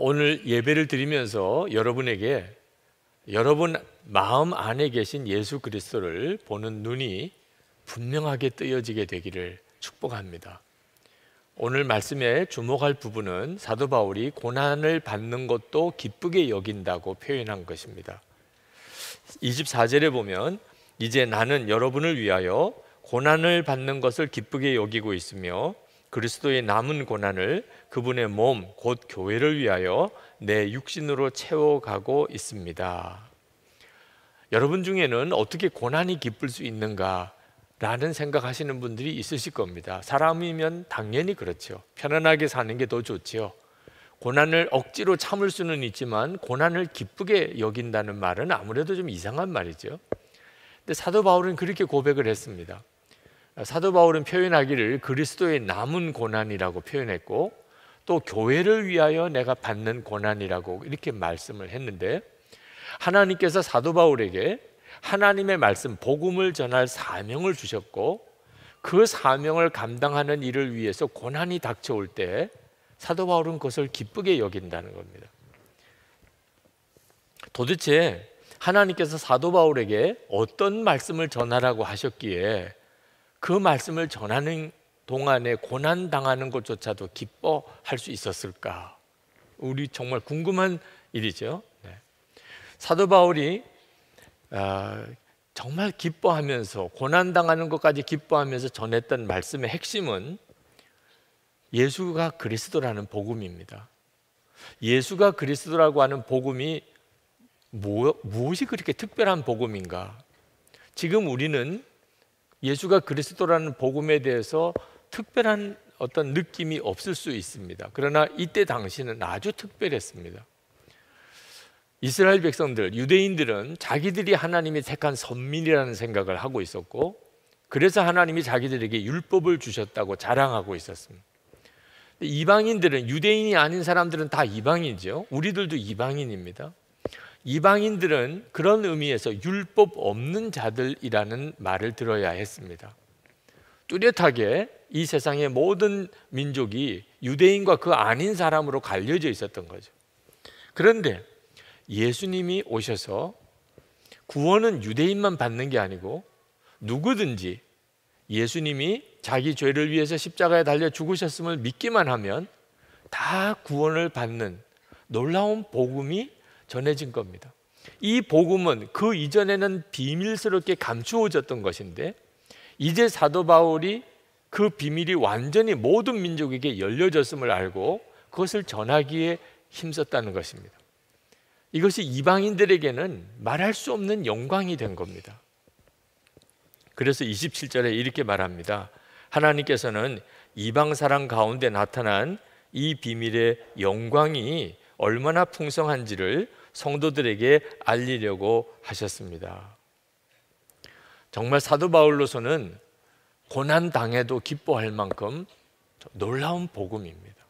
오늘 예배를 드리면서 여러분에게 여러분 마음 안에 계신 예수 그리스도를 보는 눈이 분명하게 뜨여지게 되기를 축복합니다. 오늘 말씀에 주목할 부분은 사도 바울이 고난을 받는 것도 기쁘게 여긴다고 표현한 것입니다. 24절에 보면 이제 나는 여러분을 위하여 고난을 받는 것을 기쁘게 여기고 있으며 그리스도의 남은 고난을 그분의 몸 곧 교회를 위하여 내 육신으로 채워가고 있습니다. 여러분 중에는 어떻게 고난이 기쁠 수 있는가 라는 생각하시는 분들이 있으실 겁니다. 사람이면 당연히 그렇죠. 편안하게 사는 게 더 좋죠. 고난을 억지로 참을 수는 있지만 고난을 기쁘게 여긴다는 말은 아무래도 좀 이상한 말이죠. 근데 사도 바울은 그렇게 고백을 했습니다. 사도 바울은 표현하기를 그리스도의 남은 고난이라고 표현했고 또 교회를 위하여 내가 받는 고난이라고 이렇게 말씀을 했는데, 하나님께서 사도 바울에게 하나님의 말씀 복음을 전할 사명을 주셨고 그 사명을 감당하는 일을 위해서 고난이 닥쳐올 때 사도 바울은 그것을 기쁘게 여긴다는 겁니다. 도대체 하나님께서 사도 바울에게 어떤 말씀을 전하라고 하셨기에 그 말씀을 전하는 동안에 고난 당하는 것조차도 기뻐할 수 있었을까? 우리 정말 궁금한 일이죠. 사도 바울이 정말 기뻐하면서 고난 당하는 것까지 기뻐하면서 전했던 말씀의 핵심은 예수가 그리스도라는 복음입니다. 예수가 그리스도라고 하는 복음이 무엇이 그렇게 특별한 복음인가? 지금 우리는 예수가 그리스도라는 복음에 대해서 특별한 어떤 느낌이 없을 수 있습니다. 그러나 이때 당시는 아주 특별했습니다. 이스라엘 백성들, 유대인들은 자기들이 하나님이 택한 선민이라는 생각을 하고 있었고 그래서 하나님이 자기들에게 율법을 주셨다고 자랑하고 있었습니다. 이방인들은, 유대인이 아닌 사람들은 다 이방인이죠. 우리들도 이방인입니다. 이방인들은 그런 의미에서 율법 없는 자들이라는 말을 들어야 했습니다. 뚜렷하게 이 세상의 모든 민족이 유대인과 그 아닌 사람으로 갈려져 있었던 거죠. 그런데 예수님이 오셔서 구원은 유대인만 받는 게 아니고 누구든지 예수님이 자기 죄를 위해서 십자가에 달려 죽으셨음을 믿기만 하면 다 구원을 받는 놀라운 복음이 전해진 겁니다. 이 복음은 그 이전에는 비밀스럽게 감추어졌던 것인데 이제 사도 바울이 그 비밀이 완전히 모든 민족에게 열려졌음을 알고 그것을 전하기에 힘썼다는 것입니다. 이것이 이방인들에게는 말할 수 없는 영광이 된 겁니다. 그래서 27절에 이렇게 말합니다. 하나님께서는 이방 사람 가운데 나타난 이 비밀의 영광이 얼마나 풍성한지를 성도들에게 알리려고 하셨습니다. 정말 사도 바울로서는 고난 당해도 기뻐할 만큼 놀라운 복음입니다.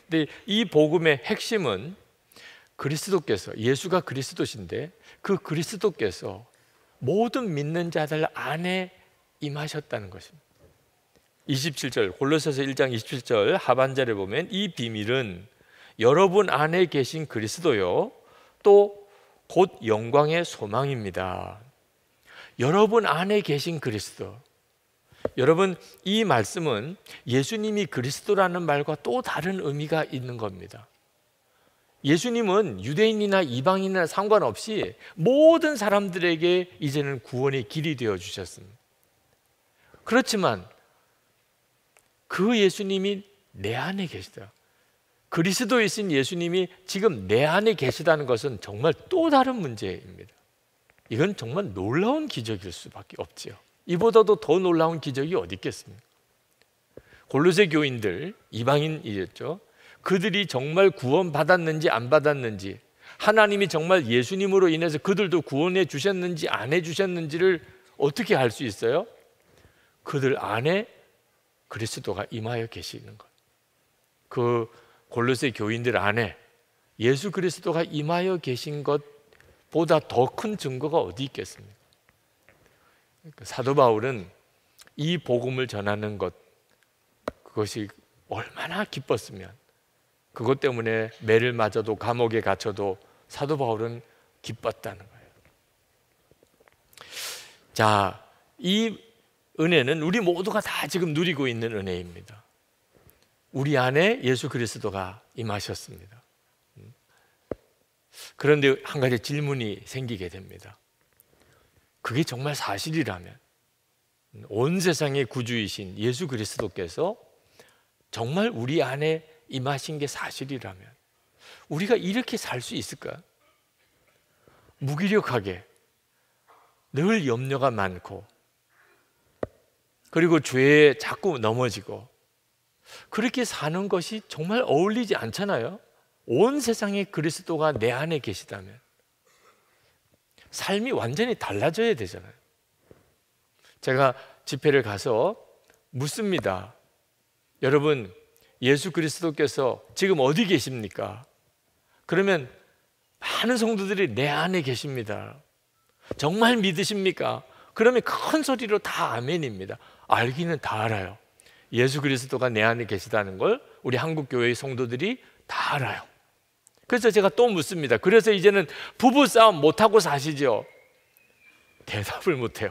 근데 이 복음의 핵심은 그리스도께서, 예수가 그리스도신데 그 그리스도께서 모든 믿는 자들 안에 임하셨다는 것입니다. 27절, 골로새서 1장 27절 하반절에 보면 이 비밀은 여러분 안에 계신 그리스도요 또 곧 영광의 소망입니다. 여러분 안에 계신 그리스도. 여러분, 이 말씀은 예수님이 그리스도라는 말과 또 다른 의미가 있는 겁니다. 예수님은 유대인이나 이방인이나 상관없이 모든 사람들에게 이제는 구원의 길이 되어 주셨습니다. 그렇지만 그 예수님이 내 안에 계시다. 그리스도이신 예수님이 지금 내 안에 계시다는 것은 정말 또 다른 문제입니다. 이건 정말 놀라운 기적일 수밖에 없지요. 이보다도 더 놀라운 기적이 어디 있겠습니까? 골로새 교인들, 이방인이었죠. 그들이 정말 구원받았는지 안 받았는지, 하나님이 정말 예수님으로 인해서 그들도 구원해 주셨는지 안 해 주셨는지를 어떻게 알 수 있어요? 그들 안에 그리스도가 임하여 계시는 것. 그 골로새 교인들 안에 예수 그리스도가 임하여 계신 것보다 더 큰 증거가 어디 있겠습니까? 사도 바울은 이 복음을 전하는 것, 그것이 얼마나 기뻤으면 그것 때문에 매를 맞아도 감옥에 갇혀도 사도 바울은 기뻤다는 거예요. 자, 이 은혜는 우리 모두가 다 지금 누리고 있는 은혜입니다. 우리 안에 예수 그리스도가 임하셨습니다. 그런데 한 가지 질문이 생기게 됩니다. 그게 정말 사실이라면, 온 세상의 구주이신 예수 그리스도께서 정말 우리 안에 임하신 게 사실이라면 우리가 이렇게 살 수 있을까요? 무기력하게 늘 염려가 많고, 그리고 죄에 자꾸 넘어지고, 그렇게 사는 것이 정말 어울리지 않잖아요. 온 세상에 그리스도가 내 안에 계시다면 삶이 완전히 달라져야 되잖아요. 제가 집회를 가서 묻습니다. 여러분, 예수 그리스도께서 지금 어디 계십니까? 그러면 많은 성도들이 내 안에 계십니다. 정말 믿으십니까? 그러면 큰 소리로 다 아멘입니다. 알기는 다 알아요. 예수 그리스도가 내 안에 계시다는 걸 우리 한국교회의 성도들이 다 알아요. 그래서 제가 또 묻습니다. 그래서 이제는 부부싸움 못하고 사시죠? 대답을 못해요.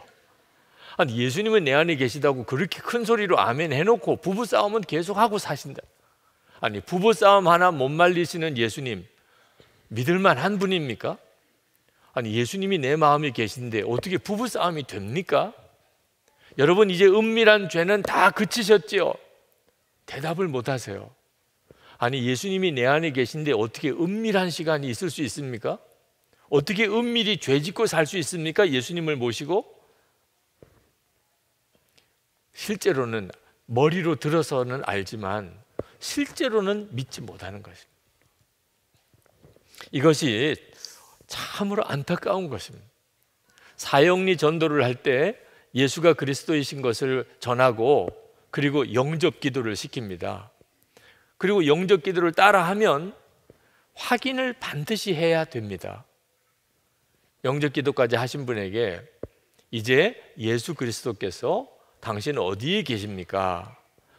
아니, 예수님은 내 안에 계시다고 그렇게 큰 소리로 아멘 해놓고 부부싸움은 계속하고 사신다. 아니, 부부싸움 하나 못 말리시는 예수님 믿을만 한 분입니까? 아니, 예수님이 내 마음에 계신데 어떻게 부부싸움이 됩니까? 여러분, 이제 은밀한 죄는 다 그치셨지요? 대답을 못 하세요. 아니, 예수님이 내 안에 계신데 어떻게 은밀한 시간이 있을 수 있습니까? 어떻게 은밀히 죄 짓고 살 수 있습니까? 예수님을 모시고? 실제로는 머리로 들어서는 알지만 실제로는 믿지 못하는 것입니다. 이것이 참으로 안타까운 것입니다. 사형리 전도를 할 때 예수가 그리스도이신 것을 전하고, 그리고 영접 기도를 시킵니다. 그리고 영접 기도를 따라하면 확인을 반드시 해야 됩니다. 영접 기도까지 하신 분에게 이제 예수 그리스도께서 당신 어디에 계십니까?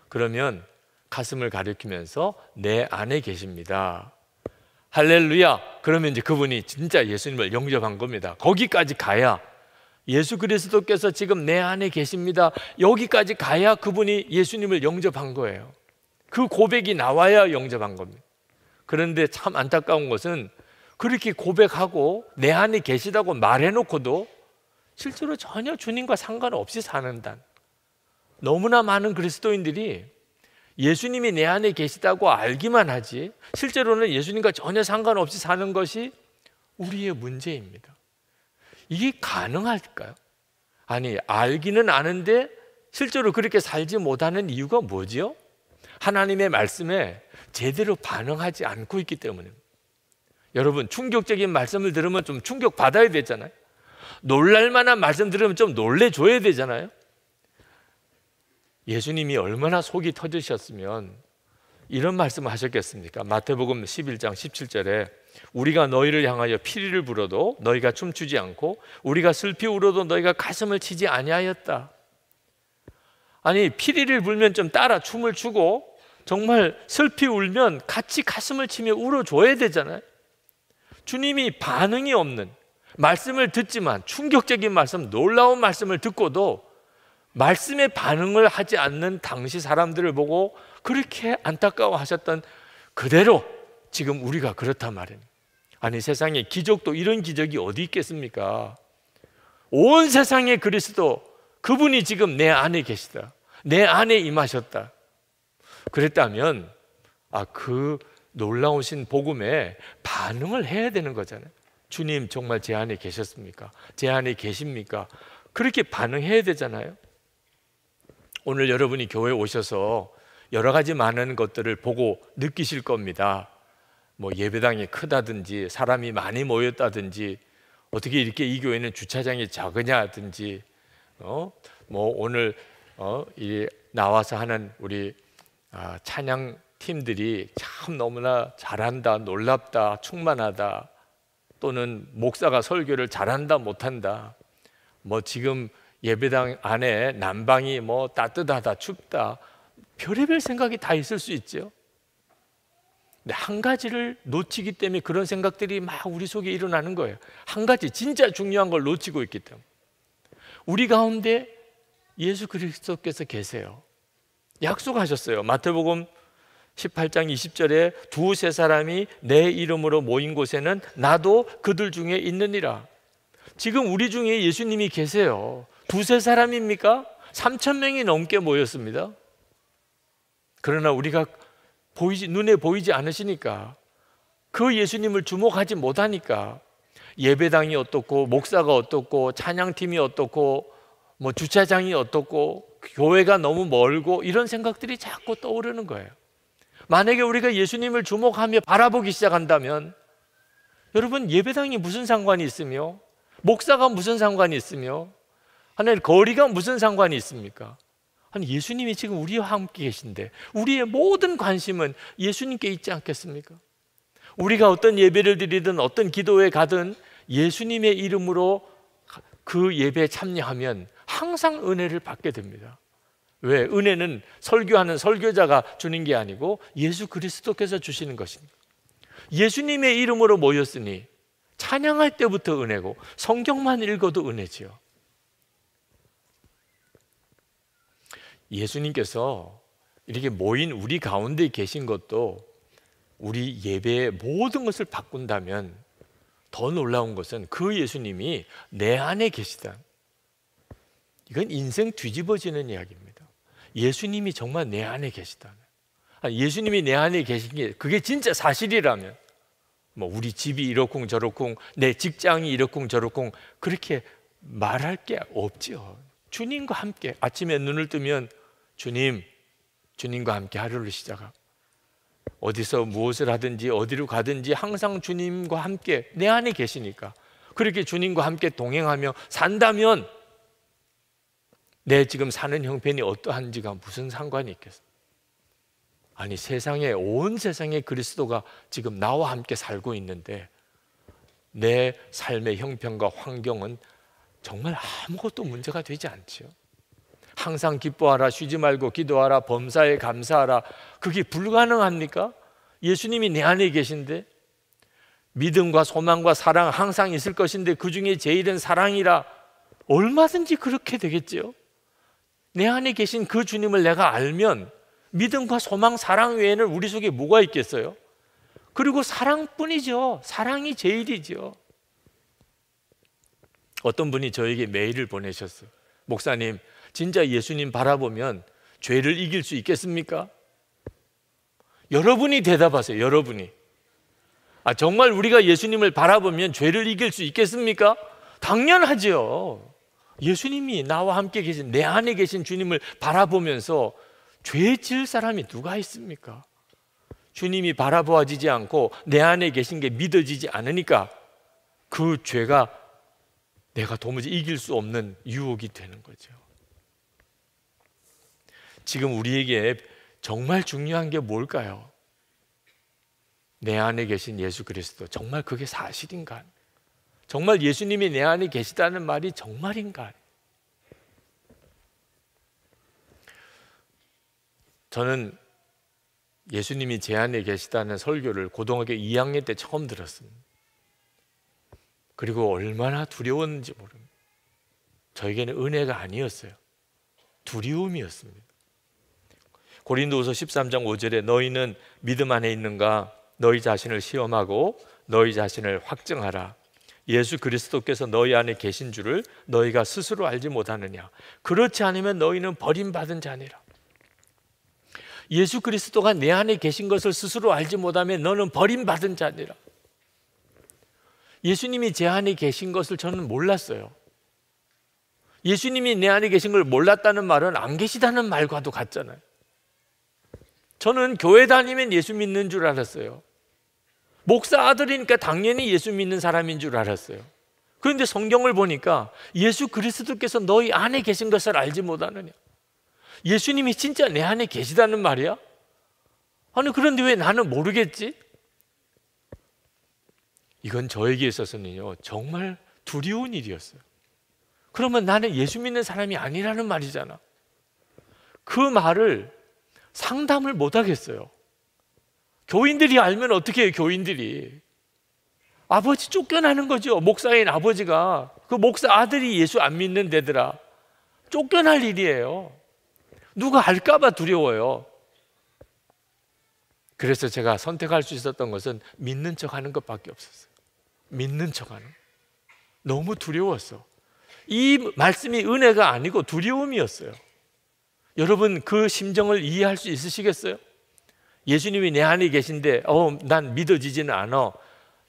그러면 가슴을 가리키면서 내 안에 계십니다. 할렐루야! 그러면 이제 그분이 진짜 예수님을 영접한 겁니다. 거기까지 가야, 예수 그리스도께서 지금 내 안에 계십니다, 여기까지 가야 그분이 예수님을 영접한 거예요. 그 고백이 나와야 영접한 겁니다. 그런데 참 안타까운 것은 그렇게 고백하고 내 안에 계시다고 말해놓고도 실제로 전혀 주님과 상관없이 사는단, 너무나 많은 그리스도인들이 예수님이 내 안에 계시다고 알기만 하지 실제로는 예수님과 전혀 상관없이 사는 것이 우리의 문제입니다. 이게 가능할까요? 아니, 알기는 아는데 실제로 그렇게 살지 못하는 이유가 뭐지요? 하나님의 말씀에 제대로 반응하지 않고 있기 때문입니다. 여러분, 충격적인 말씀을 들으면 좀 충격 받아야 되잖아요. 놀랄 만한 말씀 들으면 좀 놀래줘야 되잖아요. 예수님이 얼마나 속이 터지셨으면 이런 말씀을 하셨겠습니까? 마태복음 11장 17절에 우리가 너희를 향하여 피리를 불어도 너희가 춤추지 않고 우리가 슬피 울어도 너희가 가슴을 치지 아니하였다. 아니, 피리를 불면 좀 따라 춤을 추고 정말 슬피 울면 같이 가슴을 치며 울어줘야 되잖아요. 주님이 반응이 없는 말씀을 듣지만, 충격적인 말씀, 놀라운 말씀을 듣고도 말씀에 반응을 하지 않는 당시 사람들을 보고 그렇게 안타까워하셨던 그대로 지금 우리가 그렇단 말입니다. 아니, 세상에 기적도 이런 기적이 어디 있겠습니까? 온 세상의 그리스도, 그분이 지금 내 안에 계시다, 내 안에 임하셨다. 그랬다면 그 놀라우신 복음에 반응을 해야 되는 거잖아요. 주님 정말 제 안에 계셨습니까? 제 안에 계십니까? 그렇게 반응해야 되잖아요. 오늘 여러분이 교회에 오셔서 여러 가지 많은 것들을 보고 느끼실 겁니다. 뭐 예배당이 크다든지 사람이 많이 모였다든지 어떻게 이렇게 이 교회는 주차장이 작으냐든지 뭐 오늘 나와서 하는 우리 찬양 팀들이 참 너무나 잘한다, 놀랍다, 충만하다, 또는 목사가 설교를 잘한다, 못한다, 뭐 지금 예배당 안에 난방이 뭐 따뜻하다, 춥다, 별의별 생각이 다 있을 수 있죠. 근데 한 가지를 놓치기 때문에 그런 생각들이 막 우리 속에 일어나는 거예요. 한 가지 진짜 중요한 걸 놓치고 있기 때문에. 우리 가운데 예수 그리스도께서 계세요. 약속하셨어요. 마태복음 18장 20절에 두세 사람이 내 이름으로 모인 곳에는 나도 그들 중에 있느니라. 지금 우리 중에 예수님이 계세요. 두세 사람입니까? 3,000명이 넘게 모였습니다. 그러나 우리가 눈에 보이지 않으시니까, 그 예수님을 주목하지 못하니까 예배당이 어떻고 목사가 어떻고 찬양팀이 어떻고 뭐 주차장이 어떻고 교회가 너무 멀고 이런 생각들이 자꾸 떠오르는 거예요. 만약에 우리가 예수님을 주목하며 바라보기 시작한다면, 여러분, 예배당이 무슨 상관이 있으며 목사가 무슨 상관이 있으며 하나님 거리가 무슨 상관이 있습니까? 아니, 예수님이 지금 우리와 함께 계신데 우리의 모든 관심은 예수님께 있지 않겠습니까? 우리가 어떤 예배를 드리든 어떤 기도에 가든 예수님의 이름으로 그 예배에 참여하면 항상 은혜를 받게 됩니다. 왜? 은혜는 설교하는 설교자가 주는 게 아니고 예수 그리스도께서 주시는 것입니다. 예수님의 이름으로 모였으니 찬양할 때부터 은혜고 성경만 읽어도 은혜지요. 예수님께서 이렇게 모인 우리 가운데 계신 것도 우리 예배의 모든 것을 바꾼다면 더 놀라운 것은 그 예수님이 내 안에 계시다. 이건 인생 뒤집어지는 이야기입니다. 예수님이 정말 내 안에 계시다. 예수님이 내 안에 계신 게 그게 진짜 사실이라면, 뭐 우리 집이 이렇쿵 저렇쿵 내 직장이 이렇쿵 저렇쿵 그렇게 말할 게 없지요. 주님과 함께 아침에 눈을 뜨면 주님과 함께 하루를 시작하고, 어디서 무엇을 하든지 어디로 가든지 항상 주님과 함께 내 안에 계시니까, 그렇게 주님과 함께 동행하며 산다면 내 지금 사는 형편이 어떠한지가 무슨 상관이 있겠어? 아니, 온 세상에 그리스도가 지금 나와 함께 살고 있는데 내 삶의 형편과 환경은 정말 아무것도 문제가 되지 않지요. 항상 기뻐하라, 쉬지 말고 기도하라, 범사에 감사하라. 그게 불가능합니까? 예수님이 내 안에 계신데, 믿음과 소망과 사랑 항상 있을 것인데 그 중에 제일은 사랑이라. 얼마든지 그렇게 되겠죠. 내 안에 계신 그 주님을 내가 알면 믿음과 소망, 사랑 외에는 우리 속에 뭐가 있겠어요? 그리고 사랑뿐이죠. 사랑이 제일이죠. 어떤 분이 저에게 메일을 보내셨어요. 목사님, 진짜 예수님 바라보면 죄를 이길 수 있겠습니까? 여러분이 대답하세요. 여러분이. 정말 우리가 예수님을 바라보면 죄를 이길 수 있겠습니까? 당연하죠. 예수님이 나와 함께 계신, 내 안에 계신 주님을 바라보면서 죄 지을 사람이 누가 있습니까? 주님이 바라보아지지 않고 내 안에 계신 게 믿어지지 않으니까 그 죄가 내가 도무지 이길 수 없는 유혹이 되는 거죠. 지금 우리에게 정말 중요한 게 뭘까요? 내 안에 계신 예수 그리스도, 정말 그게 사실인가? 정말 예수님이 내 안에 계시다는 말이 정말인가? 저는 예수님이 제 안에 계시다는 설교를 고등학교 2학년 때 처음 들었습니다. 그리고 얼마나 두려웠는지 모릅니다. 저에게는 은혜가 아니었어요. 두려움이었습니다. 고린도후서 13장 5절에 너희는 믿음 안에 있는가? 너희 자신을 시험하고 너희 자신을 확증하라. 예수 그리스도께서 너희 안에 계신 줄을 너희가 스스로 알지 못하느냐? 그렇지 않으면 너희는 버림받은 자니라. 예수 그리스도가 내 안에 계신 것을 스스로 알지 못하면 너는 버림받은 자니라. 예수님이 제 안에 계신 것을 저는 몰랐어요. 예수님이 내 안에 계신 걸 몰랐다는 말은 안 계시다는 말과도 같잖아요. 저는 교회 다니면 예수 믿는 줄 알았어요. 목사 아들이니까 당연히 예수 믿는 사람인 줄 알았어요. 그런데 성경을 보니까 예수 그리스도께서 너희 안에 계신 것을 알지 못하느냐? 예수님이 진짜 내 안에 계시다는 말이야? 아니, 그런데 왜 나는 모르겠지? 이건 저에게 있어서는요, 정말 두려운 일이었어요. 그러면 나는 예수 믿는 사람이 아니라는 말이잖아. 그 말을 상담을 못 하겠어요. 교인들이 알면 어떻게 해요? 교인들이 아버지 쫓겨나는 거죠. 목사인 아버지가 그 목사 아들이 예수 안 믿는 데더라 쫓겨날 일이에요. 누가 알까봐 두려워요. 그래서 제가 선택할 수 있었던 것은 믿는 척하는 것밖에 없었어요. 믿는 척하는. 너무 두려웠어. 이 말씀이 은혜가 아니고 두려움이었어요. 여러분 그 심정을 이해할 수 있으시겠어요? 예수님이 내 안에 계신데 난 믿어지지는 않아.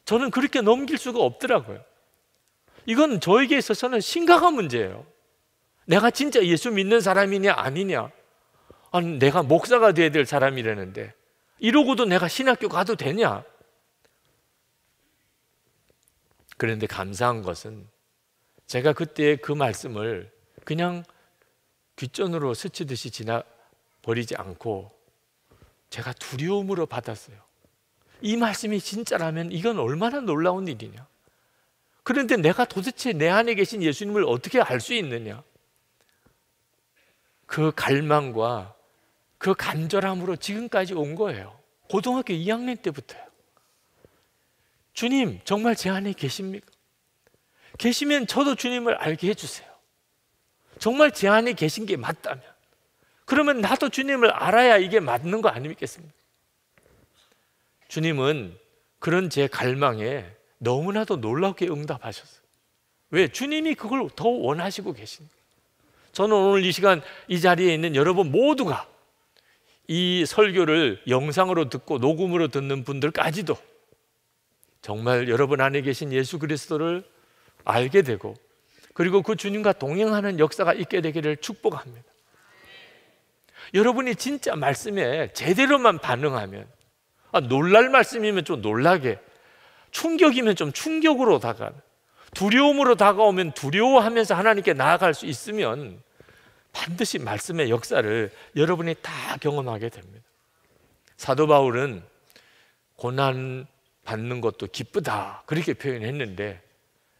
저는 그렇게 넘길 수가 없더라고요. 이건 저에게 있어서는 심각한 문제예요. 내가 진짜 예수 믿는 사람이냐 아니냐. 아니, 내가 목사가 돼야 될 사람이라는데 이러고도 내가 신학교 가도 되냐. 그런데 감사한 것은 제가 그때 그 말씀을 그냥 귓전으로 스치듯이 지나버리지 않고 제가 두려움으로 받았어요. 이 말씀이 진짜라면 이건 얼마나 놀라운 일이냐. 그런데 내가 도대체 내 안에 계신 예수님을 어떻게 알 수 있느냐. 그 갈망과 그 간절함으로 지금까지 온 거예요. 고등학교 2학년 때부터요. 주님 정말 제 안에 계십니까? 계시면 저도 주님을 알게 해주세요. 정말 제 안에 계신 게 맞다면 그러면 나도 주님을 알아야 이게 맞는 거 아니겠습니까? 주님은 그런 제 갈망에 너무나도 놀랍게 응답하셨어요. 왜? 주님이 그걸 더 원하시고 계십니다. 저는 오늘 이 시간 이 자리에 있는 여러분 모두가 이 설교를 영상으로 듣고 녹음으로 듣는 분들까지도 정말 여러분 안에 계신 예수 그리스도를 알게 되고 그리고 그 주님과 동행하는 역사가 있게 되기를 축복합니다. 여러분이 진짜 말씀에 제대로만 반응하면 놀랄 말씀이면 좀 놀라게, 충격이면 좀 충격으로 다가가는, 두려움으로 다가오면 두려워하면서 하나님께 나아갈 수 있으면 반드시 말씀의 역사를 여러분이 다 경험하게 됩니다. 사도 바울은 고난 받는 것도 기쁘다 그렇게 표현했는데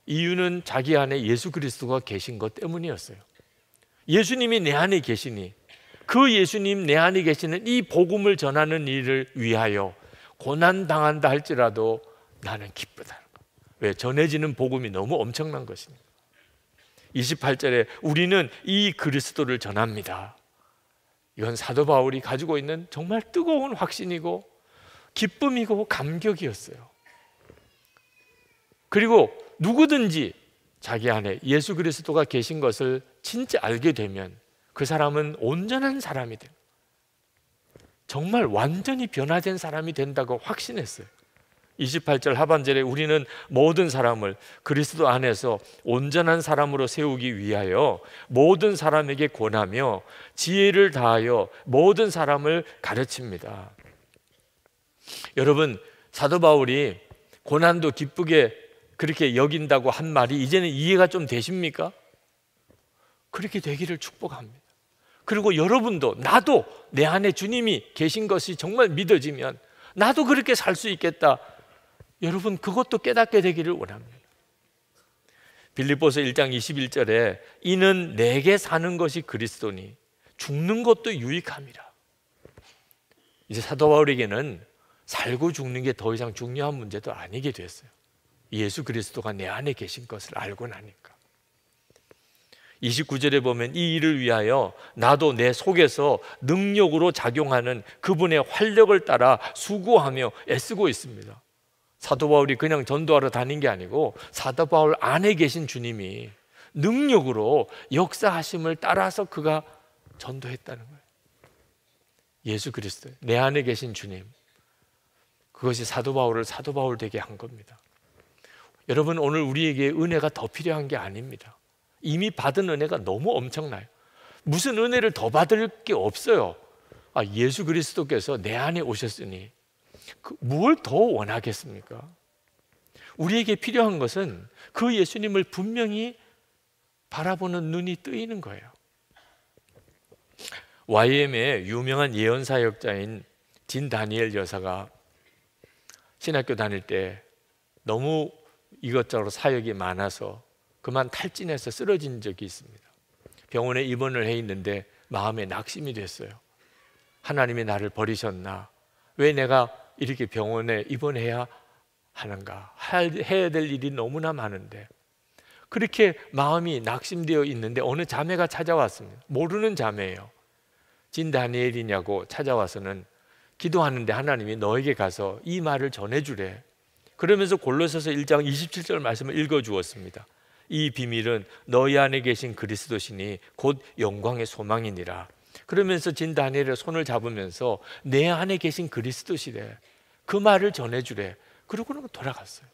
이유는 자기 안에 예수 그리스도가 계신 것 때문이었어요. 예수님이 내 안에 계시니 그 예수님 내 안에 계시는 이 복음을 전하는 일을 위하여 고난 당한다 할지라도 나는 기쁘다. 왜? 전해지는 복음이 너무 엄청난 것입니다. 28절에 우리는 이 그리스도를 전합니다. 이건 사도 바울이 가지고 있는 정말 뜨거운 확신이고 기쁨이고 감격이었어요. 그리고 누구든지 자기 안에 예수 그리스도가 계신 것을 진짜 알게 되면 그 사람은 온전한 사람이 돼요. 정말 완전히 변화된 사람이 된다고 확신했어요. 28절 하반절에 우리는 모든 사람을 그리스도 안에서 온전한 사람으로 세우기 위하여 모든 사람에게 권하며 지혜를 다하여 모든 사람을 가르칩니다. 여러분 사도 바울이 고난도 기쁘게 그렇게 여긴다고 한 말이 이제는 이해가 좀 되십니까? 그렇게 되기를 축복합니다. 그리고 여러분도 나도 내 안에 주님이 계신 것이 정말 믿어지면 나도 그렇게 살 수 있겠다. 여러분 그것도 깨닫게 되기를 원합니다. 빌립보서 1장 21절에 이는 내게 사는 것이 그리스도니 죽는 것도 유익함이라. 이제 사도 바울에게는 살고 죽는 게 더 이상 중요한 문제도 아니게 됐어요. 예수 그리스도가 내 안에 계신 것을 알고 나니까. 29절에 보면 이 일을 위하여 나도 내 속에서 능력으로 작용하는 그분의 활력을 따라 수고하며 애쓰고 있습니다. 사도 바울이 그냥 전도하러 다닌 게 아니고 사도 바울 안에 계신 주님이 능력으로 역사하심을 따라서 그가 전도했다는 거예요. 예수 그리스도, 내 안에 계신 주님, 그것이 사도 바울을 사도 바울 되게 한 겁니다. 여러분 오늘 우리에게 은혜가 더 필요한 게 아닙니다. 이미 받은 은혜가 너무 엄청나요. 무슨 은혜를 더 받을 게 없어요. 예수 그리스도께서 내 안에 오셨으니 뭘 더 원하겠습니까? 우리에게 필요한 것은 그 예수님을 분명히 바라보는 눈이 뜨이는 거예요. YM의 유명한 예언사역자인 진 다니엘 여사가 신학교 다닐 때 너무 이것저것 사역이 많아서 그만 탈진해서 쓰러진 적이 있습니다. 병원에 입원을 해 있는데 마음에 낙심이 됐어요. 하나님이 나를 버리셨나? 왜 내가 이렇게 병원에 입원해야 하는가? 해야 될 일이 너무나 많은데 그렇게 마음이 낙심되어 있는데 어느 자매가 찾아왔습니다. 모르는 자매예요. 진 다니엘이냐고 찾아와서는 기도하는데 하나님이 너에게 가서 이 말을 전해주래. 그러면서 골로새서 1장 27절 말씀을 읽어주었습니다. 이 비밀은 너희 안에 계신 그리스도시니 곧 영광의 소망이니라. 그러면서 진 다니엘의 손을 잡으면서 내 안에 계신 그리스도시래. 그 말을 전해주래. 그러고는 돌아갔어요.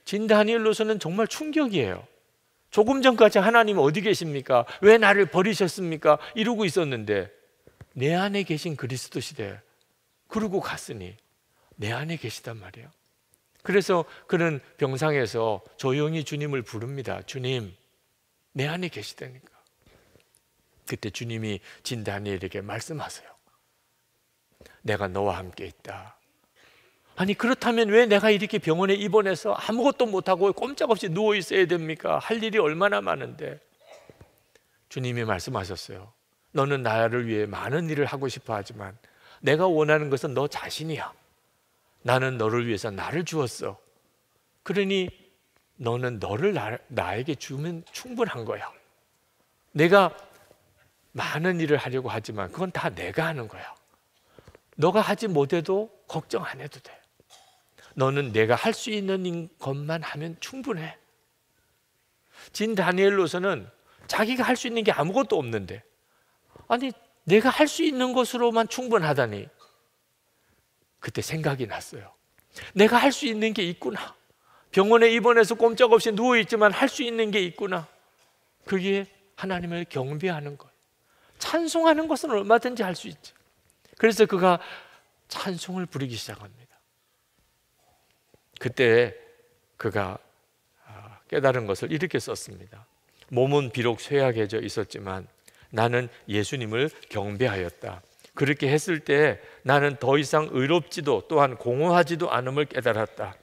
진 다니엘로서는 정말 충격이에요. 조금 전까지 하나님 어디 계십니까? 왜 나를 버리셨습니까? 이러고 있었는데 내 안에 계신 그리스도시래. 그러고 갔으니 내 안에 계시단 말이에요. 그래서 그는 병상에서 조용히 주님을 부릅니다. 주님, 내 안에 계시다니까. 그때 주님이 진 다니엘에게 말씀하세요. 내가 너와 함께 있다. 아니 그렇다면 왜 내가 이렇게 병원에 입원해서 아무것도 못하고 꼼짝없이 누워 있어야 됩니까? 할 일이 얼마나 많은데. 주님이 말씀하셨어요. 너는 나를 위해 많은 일을 하고 싶어 하지만 내가 원하는 것은 너 자신이야. 나는 너를 위해서 나를 주었어. 그러니 너는 너를 나에게 주면 충분한 거야. 내가 많은 일을 하려고 하지만 그건 다 내가 하는 거야. 너가 하지 못해도 걱정 안 해도 돼. 너는 내가 할 수 있는 것만 하면 충분해. 진 다니엘로서는 자기가 할 수 있는 게 아무것도 없는데 아니 내가 할 수 있는 것으로만 충분하다니. 그때 생각이 났어요. 내가 할 수 있는 게 있구나. 병원에 입원해서 꼼짝없이 누워있지만 할 수 있는 게 있구나. 그게 하나님을 경배하는 것. 찬송하는 것은 얼마든지 할 수 있지. 그래서 그가 찬송을 부르기 시작합니다. 그때 그가 깨달은 것을 이렇게 썼습니다. 몸은 비록 쇠약해져 있었지만 나는 예수님을 경배하였다. 그렇게 했을 때 나는 더 이상 의롭지도 또한 공허하지도 않음을 깨달았다.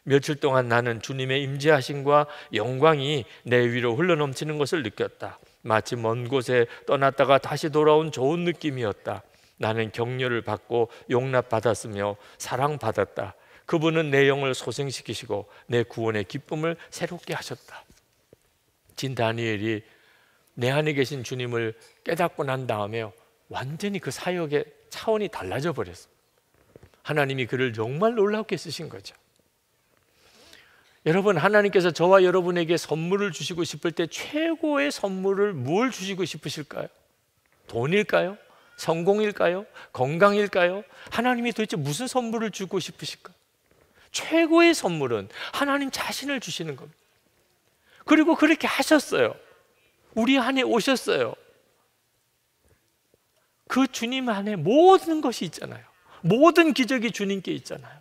며칠 동안 나는 주님의 임재하심과 영광이 내 위로 흘러넘치는 것을 느꼈다. 마치 먼 곳에 떠났다가 다시 돌아온 좋은 느낌이었다. 나는 격려를 받고 용납받았으며 사랑받았다. 그분은 내 영을 소생시키시고 내 구원의 기쁨을 새롭게 하셨다. 진 다니엘이 내 안에 계신 주님을 깨닫고 난 다음에 완전히 그 사역의 차원이 달라져 버렸어요. 하나님이 그를 정말 놀랍게 쓰신 거죠. 여러분, 하나님께서 저와 여러분에게 선물을 주시고 싶을 때 최고의 선물을 뭘 주시고 싶으실까요? 돈일까요? 성공일까요? 건강일까요? 하나님이 도대체 무슨 선물을 주고 싶으실까요? 최고의 선물은 하나님 자신을 주시는 겁니다. 그리고 그렇게 하셨어요. 우리 안에 오셨어요. 그 주님 안에 모든 것이 있잖아요. 모든 기적이 주님께 있잖아요.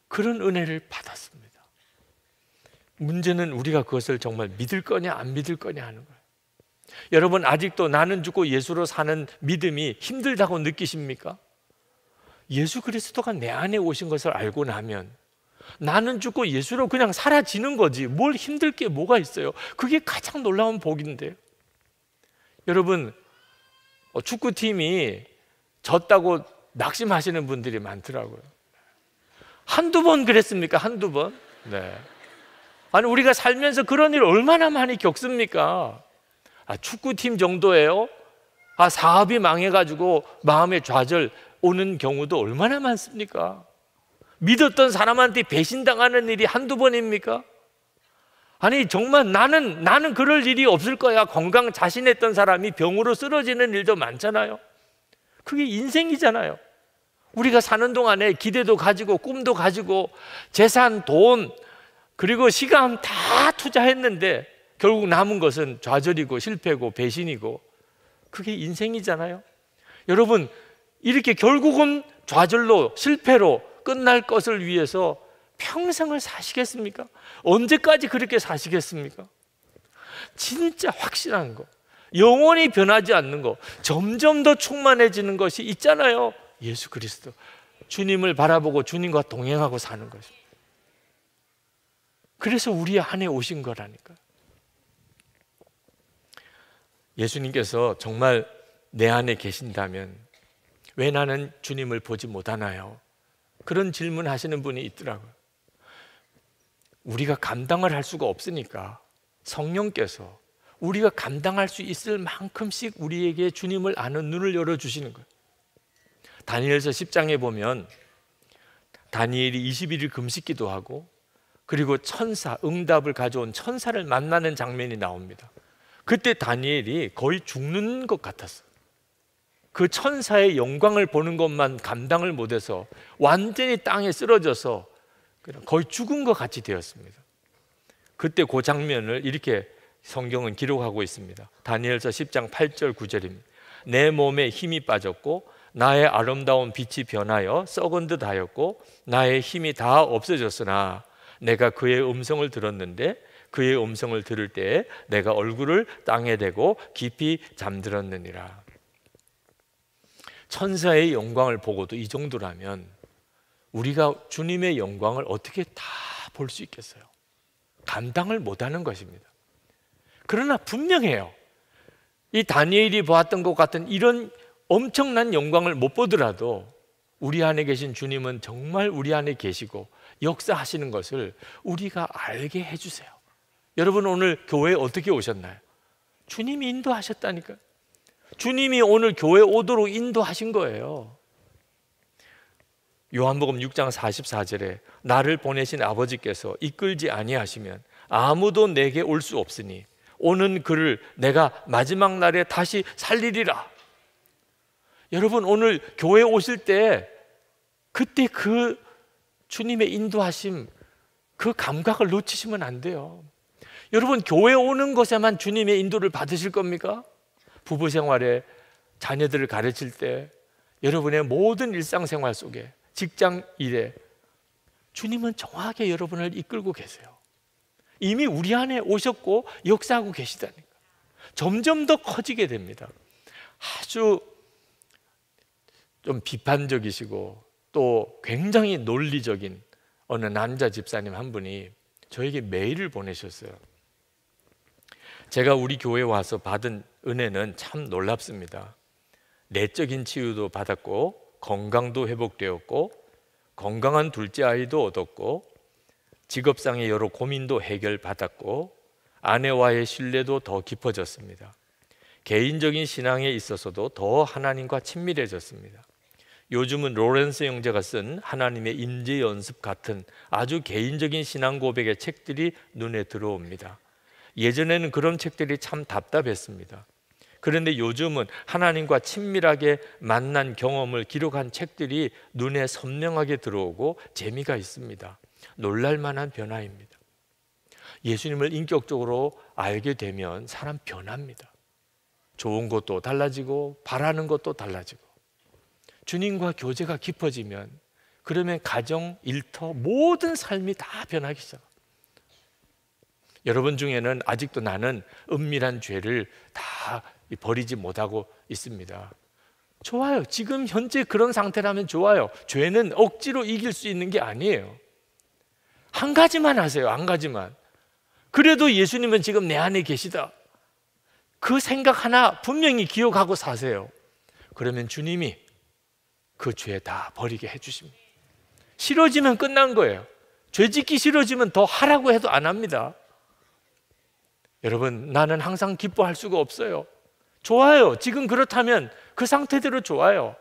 그런 은혜를 받았습니다. 문제는 우리가 그것을 정말 믿을 거냐 안 믿을 거냐 하는 거예요. 여러분, 아직도 나는 죽고 예수로 사는 믿음이 힘들다고 느끼십니까? 예수 그리스도가 내 안에 오신 것을 알고 나면 나는 죽고 예수로 그냥 사라지는 거지 뭘 힘들 게 뭐가 있어요. 그게 가장 놀라운 복인데. 여러분, 축구팀이 졌다고 낙심하시는 분들이 많더라고요. 한두 번 그랬습니까? 한두 번? 네. 아니, 우리가 살면서 그런 일 얼마나 많이 겪습니까? 축구팀 정도예요? 사업이 망해가지고 마음의 좌절 오는 경우도 얼마나 많습니까? 믿었던 사람한테 배신당하는 일이 한두 번입니까? 아니, 정말 나는 그럴 일이 없을 거야. 건강 자신했던 사람이 병으로 쓰러지는 일도 많잖아요. 그게 인생이잖아요. 우리가 사는 동안에 기대도 가지고 꿈도 가지고 재산, 돈, 그리고 시간 다 투자했는데 결국 남은 것은 좌절이고 실패고 배신이고 그게 인생이잖아요. 여러분, 이렇게 결국은 좌절로 실패로 끝날 것을 위해서 평생을 사시겠습니까? 언제까지 그렇게 사시겠습니까? 진짜 확실한 거, 영원히 변하지 않는 거, 점점 더 충만해지는 것이 있잖아요. 예수 그리스도, 주님을 바라보고 주님과 동행하고 사는 것입니다. 그래서 우리 안에 오신 거라니까. 예수님께서 정말 내 안에 계신다면 왜 나는 주님을 보지 못하나요? 그런 질문 하시는 분이 있더라고요. 우리가 감당을 할 수가 없으니까 성령께서 우리가 감당할 수 있을 만큼씩 우리에게 주님을 아는 눈을 열어주시는 거예요. 다니엘서 10장에 보면 다니엘이 21일 금식기도 하고, 그리고 천사, 응답을 가져온 천사를 만나는 장면이 나옵니다. 그때 다니엘이 거의 죽는 것 같았어요. 그 천사의 영광을 보는 것만 감당을 못해서 완전히 땅에 쓰러져서 거의 죽은 것 같이 되었습니다. 그때 그 장면을 이렇게 성경은 기록하고 있습니다. 다니엘서 10장 8절 9절입니다. 내 몸에 힘이 빠졌고 나의 아름다운 빛이 변하여 썩은 듯 하였고 나의 힘이 다 없어졌으나 내가 그의 음성을 들었는데 그의 음성을 들을 때에 내가 얼굴을 땅에 대고 깊이 잠들었느니라. 천사의 영광을 보고도 이 정도라면 우리가 주님의 영광을 어떻게 다 볼 수 있겠어요? 감당을 못하는 것입니다. 그러나 분명해요. 이 다니엘이 보았던 것 같은 이런 엄청난 영광을 못 보더라도 우리 안에 계신 주님은 정말 우리 안에 계시고 역사하시는 것을 우리가 알게 해주세요. 여러분, 오늘 교회에 어떻게 오셨나요? 주님이 인도하셨다니까요. 주님이 오늘 교회에 오도록 인도하신 거예요. 요한복음 6장 44절에 나를 보내신 아버지께서 이끌지 아니하시면 아무도 내게 올 수 없으니 오는 그를 내가 마지막 날에 다시 살리리라. 여러분, 오늘 교회에 오실 때 그때 그 주님의 인도하심, 그 감각을 놓치시면 안 돼요. 여러분, 교회에 오는 것에만 주님의 인도를 받으실 겁니까? 부부 생활에, 자녀들을 가르칠 때, 여러분의 모든 일상생활 속에, 직장 일에 주님은 정확하게 여러분을 이끌고 계세요. 이미 우리 안에 오셨고 역사하고 계시다니까. 점점 더 커지게 됩니다. 아주 좀 비판적이시고 또 굉장히 논리적인 어느 남자 집사님 한 분이 저에게 메일을 보내셨어요. 제가 우리 교회에 와서 받은 은혜는 참 놀랍습니다. 내적인 치유도 받았고 건강도 회복되었고 건강한 둘째 아이도 얻었고 직업상의 여러 고민도 해결받았고 아내와의 신뢰도 더 깊어졌습니다. 개인적인 신앙에 있어서도 더 하나님과 친밀해졌습니다. 요즘은 로렌스 형제가 쓴 하나님의 임재 연습 같은 아주 개인적인 신앙 고백의 책들이 눈에 들어옵니다. 예전에는 그런 책들이 참 답답했습니다. 그런데 요즘은 하나님과 친밀하게 만난 경험을 기록한 책들이 눈에 선명하게 들어오고 재미가 있습니다. 놀랄만한 변화입니다. 예수님을 인격적으로 알게 되면 사람 변합니다. 좋은 것도 달라지고 바라는 것도 달라지고 주님과 교제가 깊어지면 그러면 가정, 일터, 모든 삶이 다 변하기 시작합니다. 여러분 중에는 아직도 나는 은밀한 죄를 다 버리지 못하고 있습니다. 좋아요. 지금 현재 그런 상태라면 좋아요. 죄는 억지로 이길 수 있는 게 아니에요. 한 가지만 하세요. 한 가지만. 그래도 예수님은 지금 내 안에 계시다. 그 생각 하나 분명히 기억하고 사세요. 그러면 주님이 그 죄 다 버리게 해주십니다. 싫어지면 끝난 거예요. 죄 짓기 싫어지면 더 하라고 해도 안 합니다. 여러분, 나는 항상 기뻐할 수가 없어요. 좋아요. 지금 그렇다면 그 상태대로 좋아요.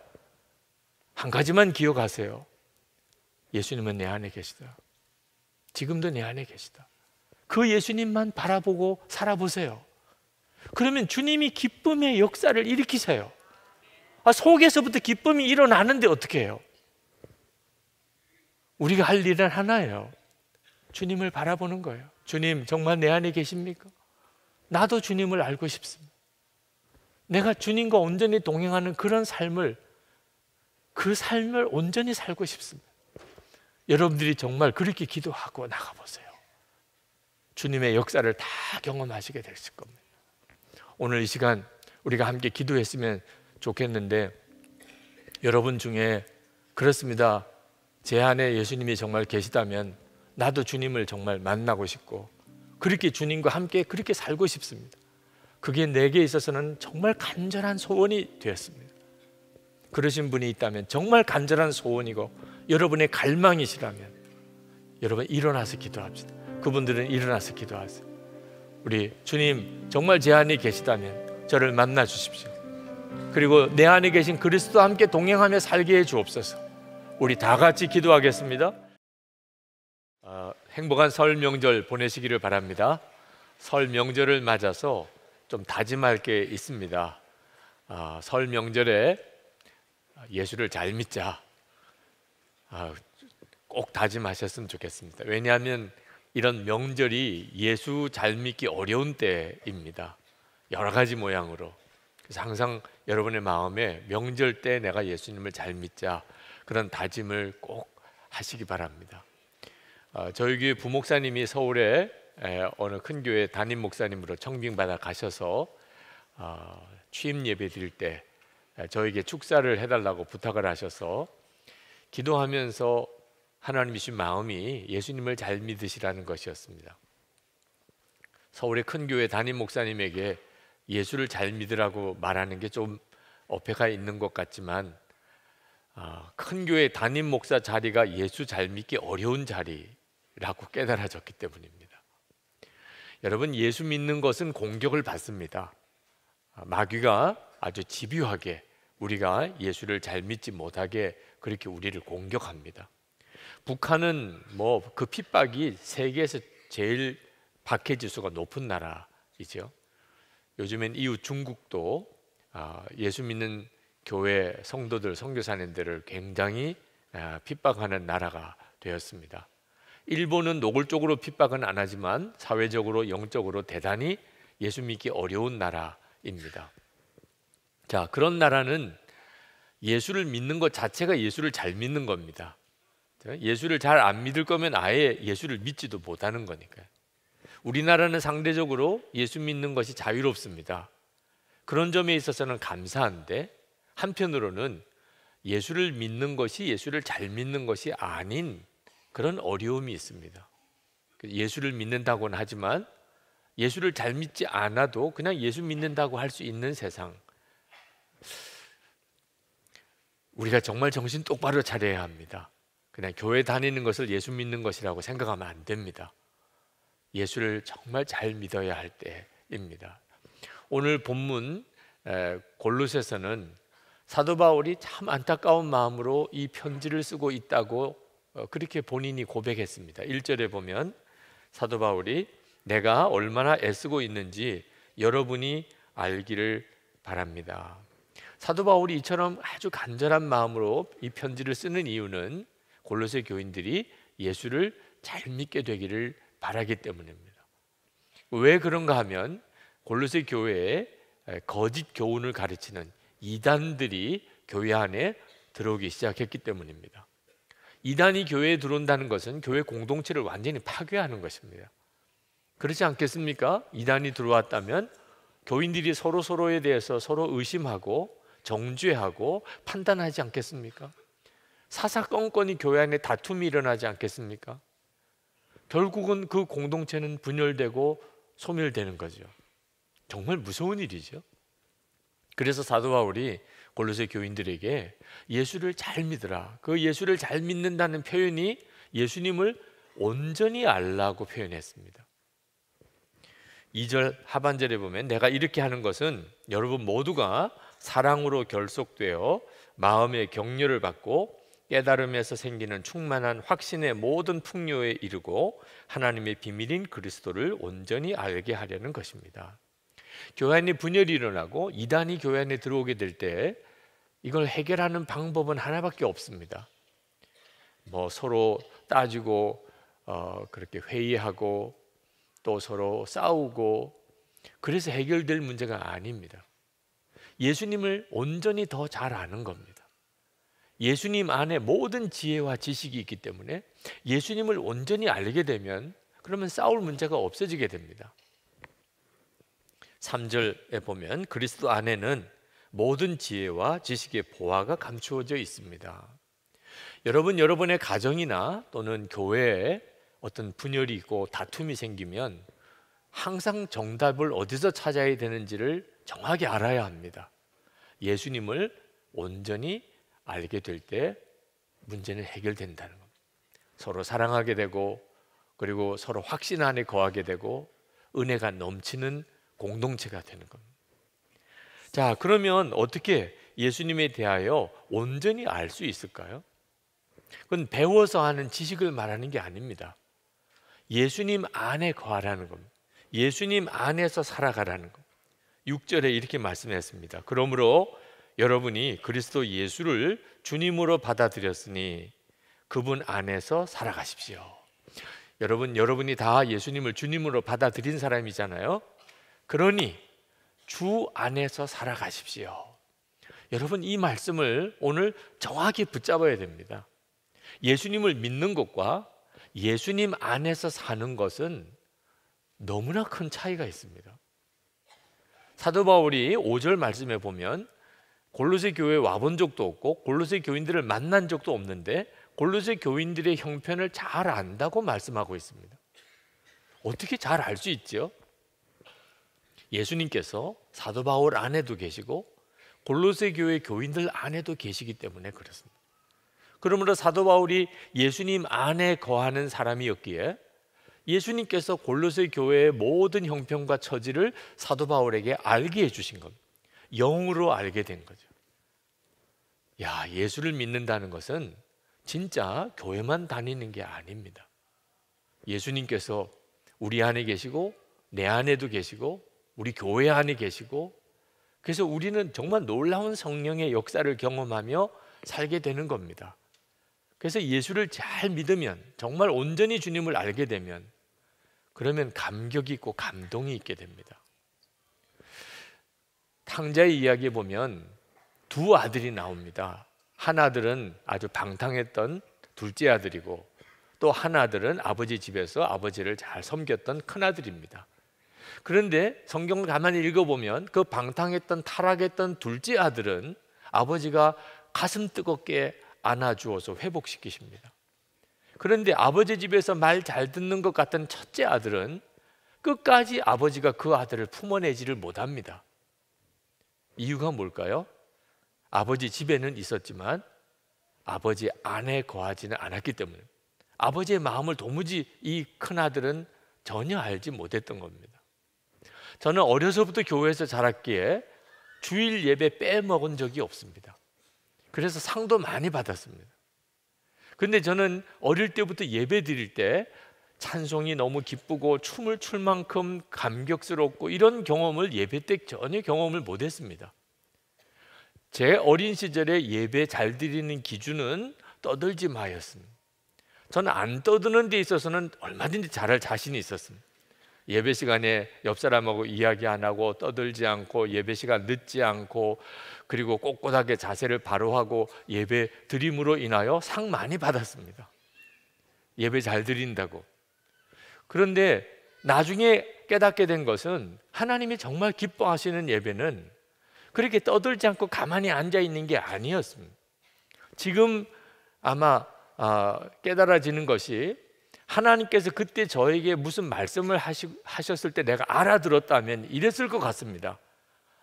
한 가지만 기억하세요. 예수님은 내 안에 계시다. 지금도 내 안에 계시다. 그 예수님만 바라보고 살아보세요. 그러면 주님이 기쁨의 역사를 일으키세요. 속에서부터 기쁨이 일어나는데 어떻게 해요? 우리가 할 일은 하나예요. 주님을 바라보는 거예요. 주님, 정말 내 안에 계십니까? 나도 주님을 알고 싶습니다. 내가 주님과 온전히 동행하는 그런 삶을, 그 삶을 온전히 살고 싶습니다. 여러분들이 정말 그렇게 기도하고 나가보세요. 주님의 역사를 다 경험하시게 되실 겁니다. 오늘 이 시간 우리가 함께 기도했으면 좋겠는데, 여러분 중에 그렇습니다. 제 안에 예수님이 정말 계시다면 나도 주님을 정말 만나고 싶고 그렇게 주님과 함께 그렇게 살고 싶습니다. 그게 내게 있어서는 정말 간절한 소원이 되었습니다. 그러신 분이 있다면, 정말 간절한 소원이고 여러분의 갈망이시라면 여러분 일어나서 기도합시다. 그분들은 일어나서 기도하세요. 우리 주님, 정말 제 안에 계시다면 저를 만나 주십시오. 그리고 내 안에 계신 그리스도와 함께 동행하며 살게 해 주옵소서. 우리 다 같이 기도하겠습니다. 행복한 설 명절 보내시기를 바랍니다. 설 명절을 맞아서 좀 다짐할 게 있습니다. 설 명절에 예수를 잘 믿자, 꼭 다짐하셨으면 좋겠습니다. 왜냐하면 이런 명절이 예수 잘 믿기 어려운 때입니다. 여러 가지 모양으로. 그래서 항상 여러분의 마음에 명절 때 내가 예수님을 잘 믿자, 그런 다짐을 꼭 하시기 바랍니다. 저희 교회 부목사님이 서울에 어느 큰 교회 담임 목사님으로 청빙받아 가셔서 취임 예배 드릴 때 저에게 축사를 해달라고 부탁을 하셔서 기도하면서 하나님이 주신 마음이 예수님을 잘 믿으시라는 것이었습니다. 서울의 큰 교회 담임 목사님에게 예수를 잘 믿으라고 말하는 게 좀 어폐가 있는 것 같지만, 큰 교회 담임 목사 자리가 예수 잘 믿기 어려운 자리라고 깨달아졌기 때문입니다. 여러분, 예수 믿는 것은 공격을 받습니다. 마귀가 아주 집요하게 우리가 예수를 잘 믿지 못하게 그렇게 우리를 공격합니다. 북한은 그 핍박이 세계에서 제일 박해지수가 높은 나라이죠. 요즘엔 이웃 중국도 예수 믿는 교회 성도들, 선교사님들을 굉장히 핍박하는 나라가 되었습니다. 일본은 노골적으로 핍박은 안 하지만 사회적으로, 영적으로 대단히 예수 믿기 어려운 나라입니다. 자, 그런 나라는 예수를 믿는 것 자체가 예수를 잘 믿는 겁니다. 예수를 잘 안 믿을 거면 아예 예수를 믿지도 못하는 거니까요. 우리나라는 상대적으로 예수 믿는 것이 자유롭습니다. 그런 점에 있어서는 감사한데, 한편으로는 예수를 믿는 것이 예수를 잘 믿는 것이 아닌 그런 어려움이 있습니다. 예수를 믿는다고는 하지만 예수를 잘 믿지 않아도 그냥 예수 믿는다고 할 수 있는 세상, 우리가 정말 정신 똑바로 차려야 합니다. 그냥 교회 다니는 것을 예수 믿는 것이라고 생각하면 안 됩니다. 예수를 정말 잘 믿어야 할 때입니다. 오늘 본문 골로새서는 사도 바울이 참 안타까운 마음으로 이 편지를 쓰고 있다고 그렇게 본인이 고백했습니다. 1절에 보면 사도 바울이 내가 얼마나 애쓰고 있는지 여러분이 알기를 바랍니다. 사도 바울이 이처럼 아주 간절한 마음으로 이 편지를 쓰는 이유는 골로새 교인들이 예수를 잘 믿게 되기를 바라기 때문입니다. 왜 그런가 하면 골로새 교회에 거짓 교훈을 가르치는 이단들이 교회 안에 들어오기 시작했기 때문입니다. 이단이 교회에 들어온다는 것은 교회 공동체를 완전히 파괴하는 것입니다. 그렇지 않겠습니까? 이단이 들어왔다면 교인들이 서로에 대해서 서로 의심하고 정죄하고 판단하지 않겠습니까? 사사건건이 교회 안에 다툼이 일어나지 않겠습니까? 결국은 그 공동체는 분열되고 소멸되는 거죠. 정말 무서운 일이죠. 그래서 사도 바울이 골로새 교인들에게 예수를 잘 믿으라, 그 예수를 잘 믿는다는 표현이 예수님을 온전히 알라고 표현했습니다. 2절 하반절에 보면 내가 이렇게 하는 것은 여러분 모두가 사랑으로 결속되어 마음의 격려를 받고 깨달음에서 생기는 충만한 확신의 모든 풍요에 이르고 하나님의 비밀인 그리스도를 온전히 알게 하려는 것입니다. 교회 안에 분열이 일어나고 이단이 교회 안에 들어오게 될 때 이걸 해결하는 방법은 하나밖에 없습니다. 서로 따지고 그렇게 회의하고 또 서로 싸우고 그래서 해결될 문제가 아닙니다. 예수님을 온전히 더 잘 아는 겁니다. 예수님 안에 모든 지혜와 지식이 있기 때문에 예수님을 온전히 알게 되면 그러면 싸울 문제가 없어지게 됩니다. 3절에 보면 그리스도 안에는 모든 지혜와 지식의 보화가 감추어져 있습니다. 여러분의 가정이나 또는 교회에 어떤 분열이 있고 다툼이 생기면 항상 정답을 어디서 찾아야 되는지를 정확히 알아야 합니다. 예수님을 온전히 알게 될 때 문제는 해결된다는 겁니다. 서로 사랑하게 되고, 그리고 서로 확신 안에 거하게 되고, 은혜가 넘치는 공동체가 되는 겁니다. 자, 그러면 어떻게 예수님에 대하여 온전히 알 수 있을까요? 그건 배워서 하는 지식을 말하는 게 아닙니다. 예수님 안에 거하라는 겁니다. 예수님 안에서 살아가라는 겁니다. 6절에 이렇게 말씀했습니다. 그러므로 여러분이 그리스도 예수를 주님으로 받아들였으니 그분 안에서 살아가십시오. 여러분이 다 예수님을 주님으로 받아들인 사람이잖아요. 그러니 주 안에서 살아가십시오. 여러분, 이 말씀을 오늘 정확히 붙잡아야 됩니다. 예수님을 믿는 것과 예수님 안에서 사는 것은 너무나 큰 차이가 있습니다. 사도 바울이 5절 말씀에 보면 골로새 교회에 와본 적도 없고 골로새 교인들을 만난 적도 없는데 골로새 교인들의 형편을 잘 안다고 말씀하고 있습니다. 어떻게 잘 알 수 있죠? 예수님께서 사도 바울 안에도 계시고 골로새 교회 교인들 안에도 계시기 때문에 그렇습니다. 그러므로 사도 바울이 예수님 안에 거하는 사람이었기에 예수님께서 골로새 교회의 모든 형편과 처지를 사도 바울에게 알게 해주신 겁니다. 영으로 알게 된 거죠. 야, 예수를 믿는다는 것은 진짜 교회만 다니는 게 아닙니다. 예수님께서 우리 안에 계시고 내 안에도 계시고 우리 교회 안에 계시고, 그래서 우리는 정말 놀라운 성령의 역사를 경험하며 살게 되는 겁니다. 그래서 예수를 잘 믿으면, 정말 온전히 주님을 알게 되면, 그러면 감격이 있고 감동이 있게 됩니다. 탕자의 이야기에 보면 두 아들이 나옵니다. 한 아들은 아주 방탕했던 둘째 아들이고, 또 한 아들은 아버지 집에서 아버지를 잘 섬겼던 큰 아들입니다. 그런데 성경을 가만히 읽어보면 그 방탕했던 타락했던 둘째 아들은 아버지가 가슴 뜨겁게 안아주어서 회복시키십니다. 그런데 아버지 집에서 말 잘 듣는 것 같은 첫째 아들은 끝까지 아버지가 그 아들을 품어내지를 못합니다. 이유가 뭘까요? 아버지 집에는 있었지만 아버지 안에 거하지는 않았기 때문에, 아버지의 마음을 도무지 이 큰아들은 전혀 알지 못했던 겁니다. 저는 어려서부터 교회에서 자랐기에 주일 예배 빼먹은 적이 없습니다. 그래서 상도 많이 받았습니다. 근데 저는 어릴 때부터 예배 드릴 때 찬송이 너무 기쁘고 춤을 출 만큼 감격스럽고 이런 경험을 예배 때 전혀 경험을 못했습니다. 제 어린 시절에 예배 잘 드리는 기준은 떠들지 마였습니다. 저는 안 떠드는 데 있어서는 얼마든지 잘할 자신이 있었습니다. 예배 시간에 옆 사람하고 이야기 안 하고 떠들지 않고 예배 시간 늦지 않고, 그리고 꼿꼿하게 자세를 바로 하고 예배 드림으로 인하여 상 많이 받았습니다. 예배 잘 드린다고. 그런데 나중에 깨닫게 된 것은 하나님이 정말 기뻐하시는 예배는 그렇게 떠들지 않고 가만히 앉아 있는 게 아니었습니다. 지금 아마 깨달아지는 것이, 하나님께서 그때 저에게 무슨 말씀을 하셨을 때 내가 알아들었다면 이랬을 것 같습니다.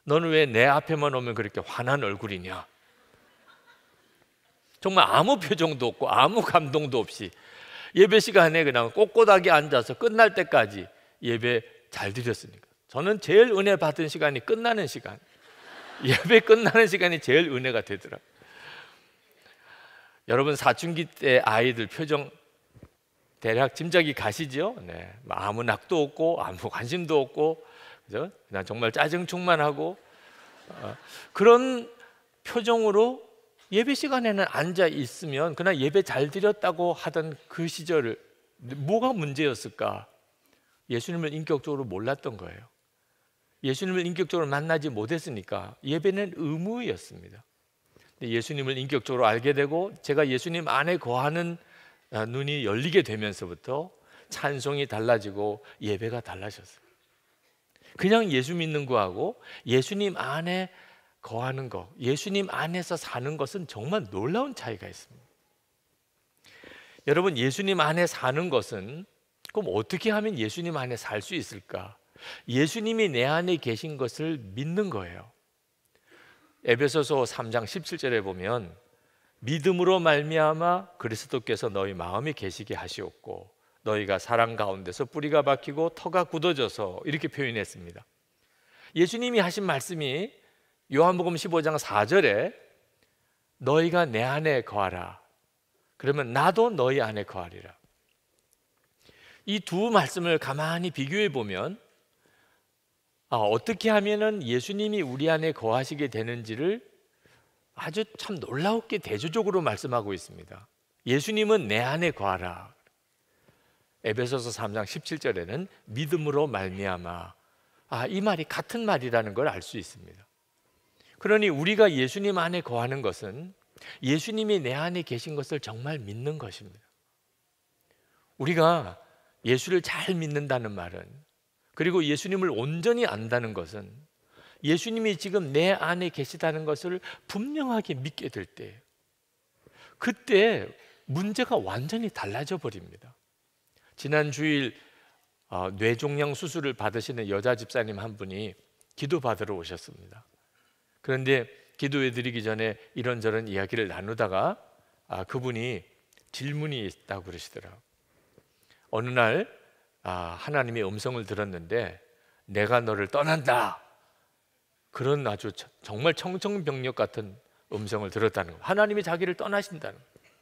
너는 왜 내 앞에만 오면 그렇게 환한 얼굴이냐? 정말 아무 표정도 없고 아무 감동도 없이 예배 시간에 그냥 꼿꼿하게 앉아서 끝날 때까지 예배 잘 드렸으니까. 저는 제일 은혜 받은 시간이 끝나는 시간, 예배 끝나는 시간이 제일 은혜가 되더라고요. 여러분, 사춘기 때 아이들 표정 대략 짐작이 가시죠? 네, 아무 낙도 없고 아무 관심도 없고, 그죠? 그냥 정말 짜증충만 하고 그런 표정으로 예배 시간에는 앉아 있으면 그냥 예배 잘 드렸다고 하던 그 시절을, 뭐가 문제였을까? 예수님을 인격적으로 몰랐던 거예요. 예수님을 인격적으로 만나지 못했으니까 예배는 의무였습니다. 예수님을 인격적으로 알게 되고 제가 예수님 안에 거하는 눈이 열리게 되면서부터 찬송이 달라지고 예배가 달라졌어요. 그냥 예수 믿는 거하고 예수님 안에 거하는 것, 예수님 안에서 사는 것은 정말 놀라운 차이가 있습니다. 여러분, 예수님 안에 사는 것은, 그럼 어떻게 하면 예수님 안에 살 수 있을까? 예수님이 내 안에 계신 것을 믿는 거예요. 에베소서 3장 17절에 보면 믿음으로 말미암아 그리스도께서 너희 마음에 계시게 하시옵고 너희가 사랑 가운데서 뿌리가 박히고 터가 굳어져서 이렇게 표현했습니다. 예수님이 하신 말씀이 요한복음 15장 4절에 너희가 내 안에 거하라. 그러면 나도 너희 안에 거하리라. 이 두 말씀을 가만히 비교해 보면 어떻게 하면은 예수님이 우리 안에 거하시게 되는지를 아주 참 놀랍게 대조적으로 말씀하고 있습니다. 예수님은 내 안에 거하라. 에베소서 3장 17절에는 믿음으로 말미암아. 이 말이 같은 말이라는 걸 알 수 있습니다. 그러니 우리가 예수님 안에 거하는 것은 예수님이 내 안에 계신 것을 정말 믿는 것입니다. 우리가 예수를 잘 믿는다는 말은, 그리고 예수님을 온전히 안다는 것은 예수님이 지금 내 안에 계시다는 것을 분명하게 믿게 될 때, 그때 문제가 완전히 달라져 버립니다. 지난 주일 뇌종양 수술을 받으시는 여자 집사님 한 분이 기도 받으러 오셨습니다. 그런데 기도해 드리기 전에 이런저런 이야기를 나누다가 그분이 질문이 있다고 그러시더라고요. 어느 날 하나님의 음성을 들었는데 내가 너를 떠난다, 그런 아주 정말 청정병력 같은 음성을 들었다는 거예요. 하나님이 자기를 떠나신다는 거예요.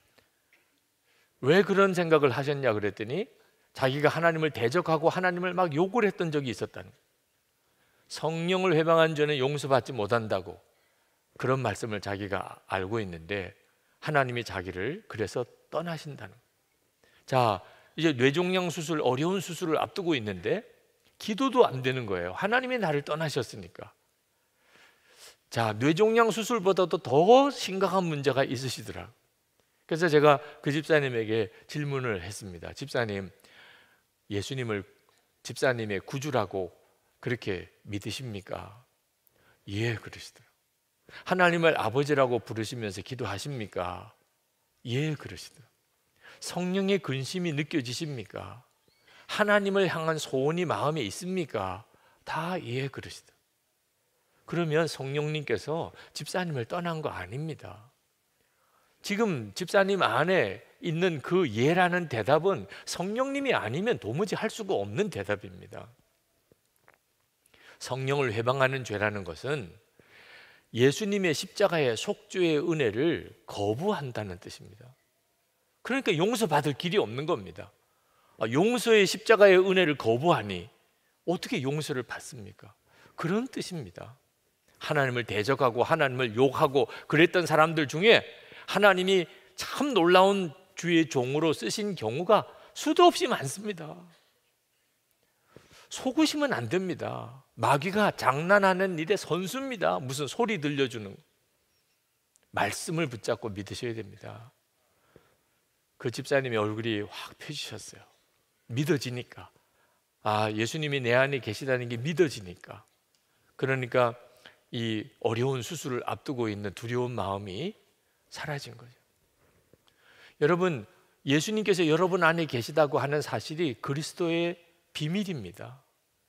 왜 그런 생각을 하셨냐 그랬더니 자기가 하나님을 대적하고 하나님을 막 욕을 했던 적이 있었다는 거예요. 성령을 회방한 죄는 용서받지 못한다고 그런 말씀을 자기가 알고 있는데 하나님이 자기를 그래서 떠나신다는 거예요. 자, 이제 뇌종양 수술, 어려운 수술을 앞두고 있는데 기도도 안 되는 거예요. 하나님이 나를 떠나셨으니까. 자, 뇌종양 수술보다도 더 심각한 문제가 있으시더라. 그래서 제가 그 집사님에게 질문을 했습니다. 집사님, 예수님을 집사님의 구주라고 그렇게 믿으십니까? 예, 그러시더라고요. 하나님을 아버지라고 부르시면서 기도하십니까? 예, 그러시더라고요. 성령의 근심이 느껴지십니까? 하나님을 향한 소원이 마음에 있습니까? 다 예, 그러시더라고요. 그러면 성령님께서 집사님을 떠난 거 아닙니다. 지금 집사님 안에 있는 그 예라는 대답은 성령님이 아니면 도무지 할 수가 없는 대답입니다. 성령을 회방하는 죄라는 것은 예수님의 십자가의 속죄의 은혜를 거부한다는 뜻입니다. 그러니까 용서받을 길이 없는 겁니다. 용서의 십자가의 은혜를 거부하니 어떻게 용서를 받습니까? 그런 뜻입니다. 하나님을 대적하고 하나님을 욕하고 그랬던 사람들 중에 하나님이 참 놀라운 주의 종으로 쓰신 경우가 수도 없이 많습니다. 속으시면 안 됩니다. 마귀가 장난하는 일의 선수입니다. 무슨 소리 들려주는, 말씀을 붙잡고 믿으셔야 됩니다. 그 집사님의 얼굴이 확 펴지셨어요. 믿어지니까. 예수님이 내 안에 계시다는 게 믿어지니까. 그러니까 이 어려운 수술을 앞두고 있는 두려운 마음이 사라진 거죠. 여러분, 예수님께서 여러분 안에 계시다고 하는 사실이 그리스도의 비밀입니다.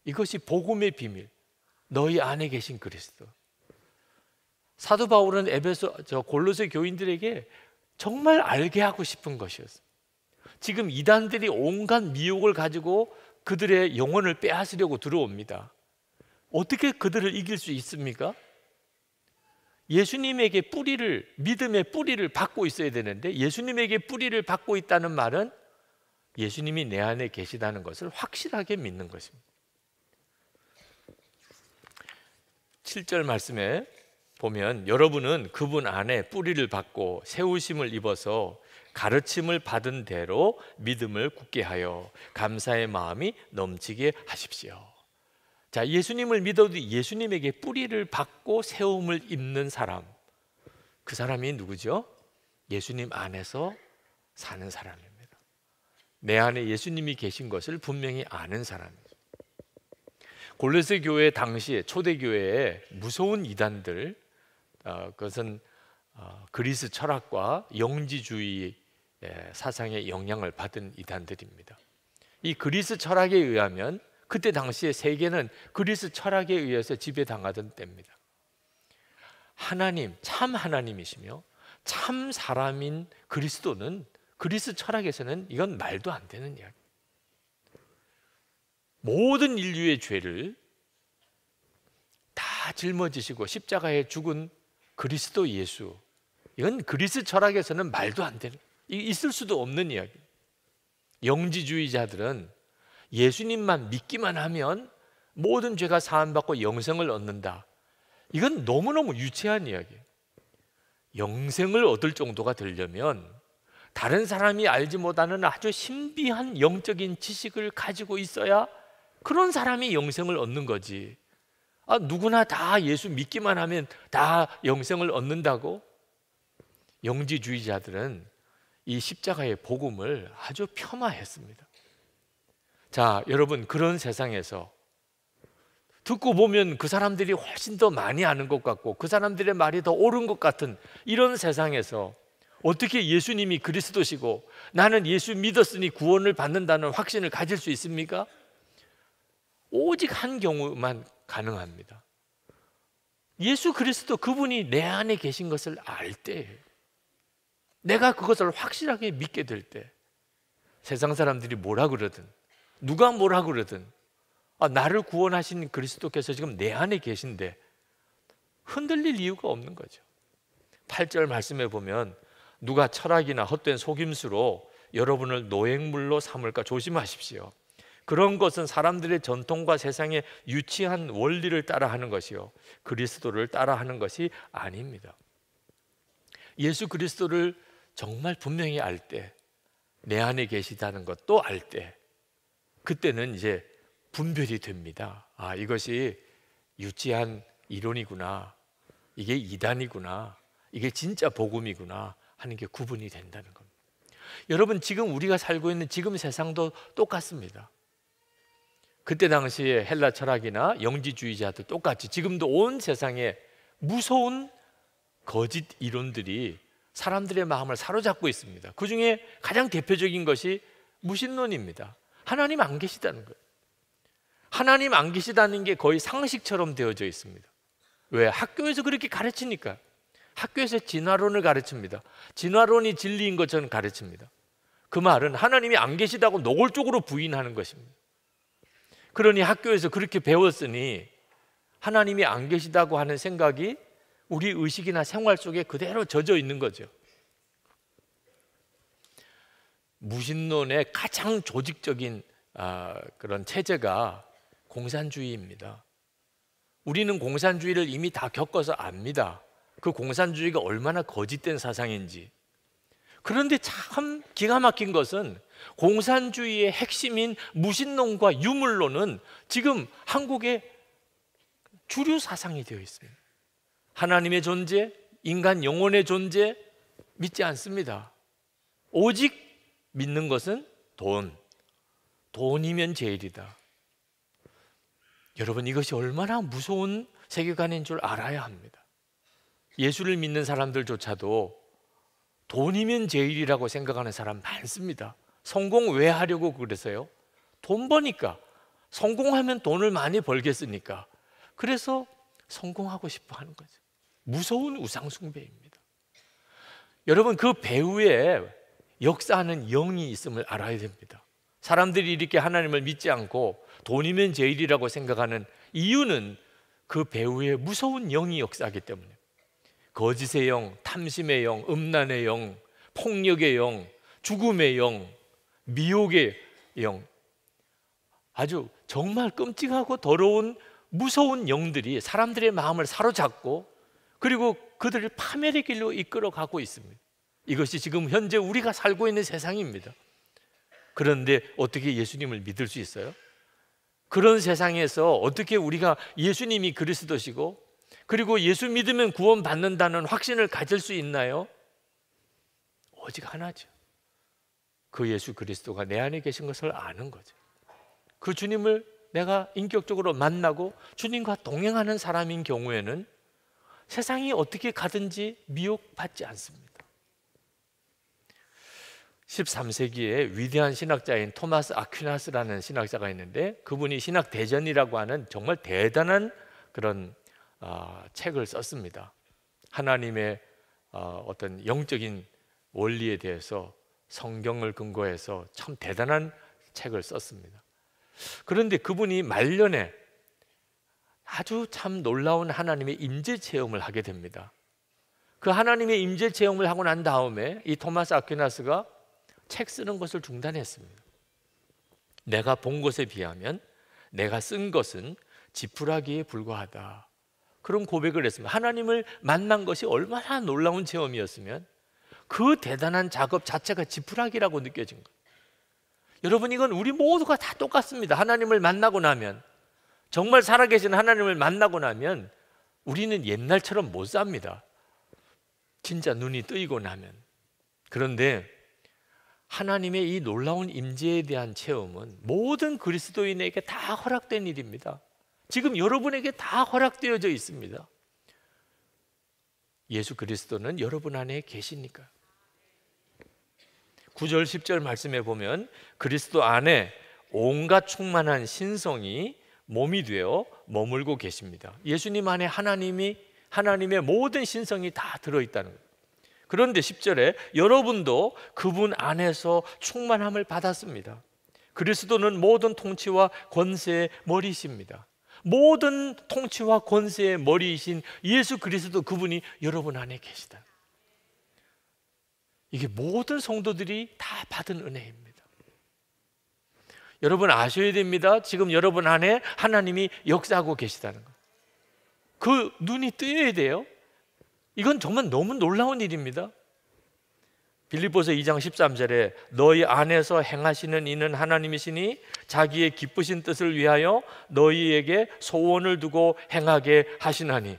이것이 복음의 비밀, 너희 안에 계신 그리스도. 사도 바울은 골로새 교인들에게 정말 알게 하고 싶은 것이었어요. 지금 이단들이 온갖 미혹을 가지고 그들의 영혼을 빼앗으려고 들어옵니다. 어떻게 그들을 이길 수 있습니까? 예수님에게 믿음의 뿌리를 받고 있어야 되는데, 예수님에게 뿌리를 받고 있다는 말은 예수님이 내 안에 계시다는 것을 확실하게 믿는 것입니다. 7절 말씀에 보면 여러분은 그분 안에 뿌리를 받고 세우심을 입어서 가르침을 받은 대로 믿음을 굳게 하여 감사의 마음이 넘치게 하십시오. 자, 예수님을 믿어도 예수님에게 뿌리를 받고 세움을 입는 사람, 그 사람이 누구죠? 예수님 안에서 사는 사람입니다. 내 안에 예수님이 계신 것을 분명히 아는 사람이죠. 골로새 교회 당시에 초대교회에 무서운 이단들, 그것은 그리스 철학과 영지주의 사상의 영향을 받은 이단들입니다. 이 그리스 철학에 의하면 그때 당시에 세계는 그리스 철학에 의해서 지배당하던 때입니다. 하나님, 참 하나님이시며 참 사람인 그리스도는 그리스 철학에서는 이건 말도 안 되는 이야기. 모든 인류의 죄를 다 짊어지시고 십자가에 죽은 그리스도 예수, 이건 그리스 철학에서는 말도 안 되는, 있을 수도 없는 이야기. 영지주의자들은 예수님만 믿기만 하면 모든 죄가 사함받고 영생을 얻는다. 이건 너무너무 유치한 이야기예요. 영생을 얻을 정도가 되려면 다른 사람이 알지 못하는 아주 신비한 영적인 지식을 가지고 있어야 그런 사람이 영생을 얻는 거지. 누구나 다 예수 믿기만 하면 다 영생을 얻는다고? 영지주의자들은 이 십자가의 복음을 아주 폄하했습니다. 자, 여러분, 그런 세상에서 듣고 보면 그 사람들이 훨씬 더 많이 아는 것 같고 그 사람들의 말이 더 옳은 것 같은 이런 세상에서 어떻게 예수님이 그리스도시고 나는 예수 믿었으니 구원을 받는다는 확신을 가질 수 있습니까? 오직 한 경우만 가능합니다. 예수 그리스도, 그분이 내 안에 계신 것을 알 때, 내가 그것을 확실하게 믿게 될 때, 세상 사람들이 뭐라 그러든 누가 뭐라 그러든 나를 구원하신 그리스도께서 지금 내 안에 계신데 흔들릴 이유가 없는 거죠. 8절 말씀에 보면 누가 철학이나 헛된 속임수로 여러분을 노획물로 삼을까 조심하십시오. 그런 것은 사람들의 전통과 세상의 유치한 원리를 따라하는 것이요, 그리스도를 따라하는 것이 아닙니다. 예수 그리스도를 정말 분명히 알 때, 내 안에 계시다는 것도 알 때, 그때는 이제 분별이 됩니다. 이것이 유치한 이론이구나, 이게 이단이구나, 이게 진짜 복음이구나 하는 게 구분이 된다는 겁니다. 여러분, 지금 우리가 살고 있는 지금 세상도 똑같습니다. 그때 당시에 헬라 철학이나 영지주의자들 똑같이 지금도 온 세상에 무서운 거짓 이론들이 사람들의 마음을 사로잡고 있습니다. 그 중에 가장 대표적인 것이 무신론입니다. 하나님 안 계시다는 거예요. 하나님 안 계시다는 게 거의 상식처럼 되어져 있습니다. 왜? 학교에서 그렇게 가르치니까. 학교에서 진화론을 가르칩니다. 진화론이 진리인 것처럼 가르칩니다. 그 말은 하나님이 안 계시다고 노골적으로 부인하는 것입니다. 그러니 학교에서 그렇게 배웠으니 하나님이 안 계시다고 하는 생각이 우리 의식이나 생활 속에 그대로 젖어 있는 거죠. 무신론의 가장 조직적인 그런 체제가 공산주의입니다. 우리는 공산주의를 이미 다 겪어서 압니다. 그 공산주의가 얼마나 거짓된 사상인지. 그런데 참 기가 막힌 것은 공산주의의 핵심인 무신론과 유물론은 지금 한국의 주류 사상이 되어 있습니다. 하나님의 존재, 인간 영혼의 존재 믿지 않습니다. 오직 믿는 것은 돈이면 제일이다. 여러분, 이것이 얼마나 무서운 세계관인 줄 알아야 합니다. 예수를 믿는 사람들조차도 돈이면 제일이라고 생각하는 사람 많습니다. 성공 왜 하려고 그러세요? 돈 버니까. 성공하면 돈을 많이 벌겠으니까. 그래서 성공하고 싶어 하는 거죠. 무서운 우상숭배입니다. 여러분, 그 배후에 역사하는 영이 있음을 알아야 됩니다. 사람들이 이렇게 하나님을 믿지 않고 돈이면 제일이라고 생각하는 이유는 그 배후에 무서운 영이 역사하기 때문에. 거짓의 영, 탐심의 영, 음란의 영, 폭력의 영, 죽음의 영, 미혹의 영, 아주 정말 끔찍하고 더러운 무서운 영들이 사람들의 마음을 사로잡고 그리고 그들을 파멸의 길로 이끌어가고 있습니다. 이것이 지금 현재 우리가 살고 있는 세상입니다. 그런데 어떻게 예수님을 믿을 수 있어요? 그런 세상에서 어떻게 우리가 예수님이 그리스도시고 그리고 예수 믿으면 구원받는다는 확신을 가질 수 있나요? 오직 하나죠. 그 예수 그리스도가 내 안에 계신 것을 아는 거죠. 그 주님을 내가 인격적으로 만나고 주님과 동행하는 사람인 경우에는 세상이 어떻게 가든지 미혹받지 않습니다. 13세기에 위대한 신학자인 토마스 아퀴나스라는 신학자가 있는데 그분이 신학대전이라고 하는 정말 대단한 그런 책을 썼습니다. 하나님의 어떤 영적인 원리에 대해서 성경을 근거해서 참 대단한 책을 썼습니다. 그런데 그분이 말년에 아주 참 놀라운 하나님의 임재 체험을 하게 됩니다. 그 하나님의 임재 체험을 하고 난 다음에 이 토마스 아퀴나스가 책 쓰는 것을 중단했습니다. 내가 본 것에 비하면 내가 쓴 것은 지푸라기에 불과하다, 그런 고백을 했습니다. 하나님을 만난 것이 얼마나 놀라운 체험이었으면 그 대단한 작업 자체가 지푸라기라고 느껴진 거예요. 여러분, 이건 우리 모두가 다 똑같습니다. 하나님을 만나고 나면, 정말 살아계신 하나님을 만나고 나면 우리는 옛날처럼 못 삽니다. 진짜 눈이 뜨이고 나면. 그런데 하나님의 이 놀라운 임재에 대한 체험은 모든 그리스도인에게 다 허락된 일입니다. 지금 여러분에게 다 허락되어져 있습니다. 예수 그리스도는 여러분 안에 계시니까. 9절 10절 말씀에 보면 그리스도 안에 온갖 충만한 신성이 몸이 되어 머물고 계십니다. 예수님 안에 하나님의 모든 신성이 다 들어있다는 거예요. 그런데 10절에 여러분도 그분 안에서 충만함을 받았습니다. 그리스도는 모든 통치와 권세의 머리이십니다. 모든 통치와 권세의 머리이신 예수 그리스도, 그분이 여러분 안에 계시다. 이게 모든 성도들이 다 받은 은혜입니다. 여러분 아셔야 됩니다. 지금 여러분 안에 하나님이 역사하고 계시다는 것. 그 눈이 뜨여야 돼요. 이건 정말 너무 놀라운 일입니다. 빌립보서 2장 13절에 너희 안에서 행하시는 이는 하나님이시니 자기의 기쁘신 뜻을 위하여 너희에게 소원을 두고 행하게 하시나니.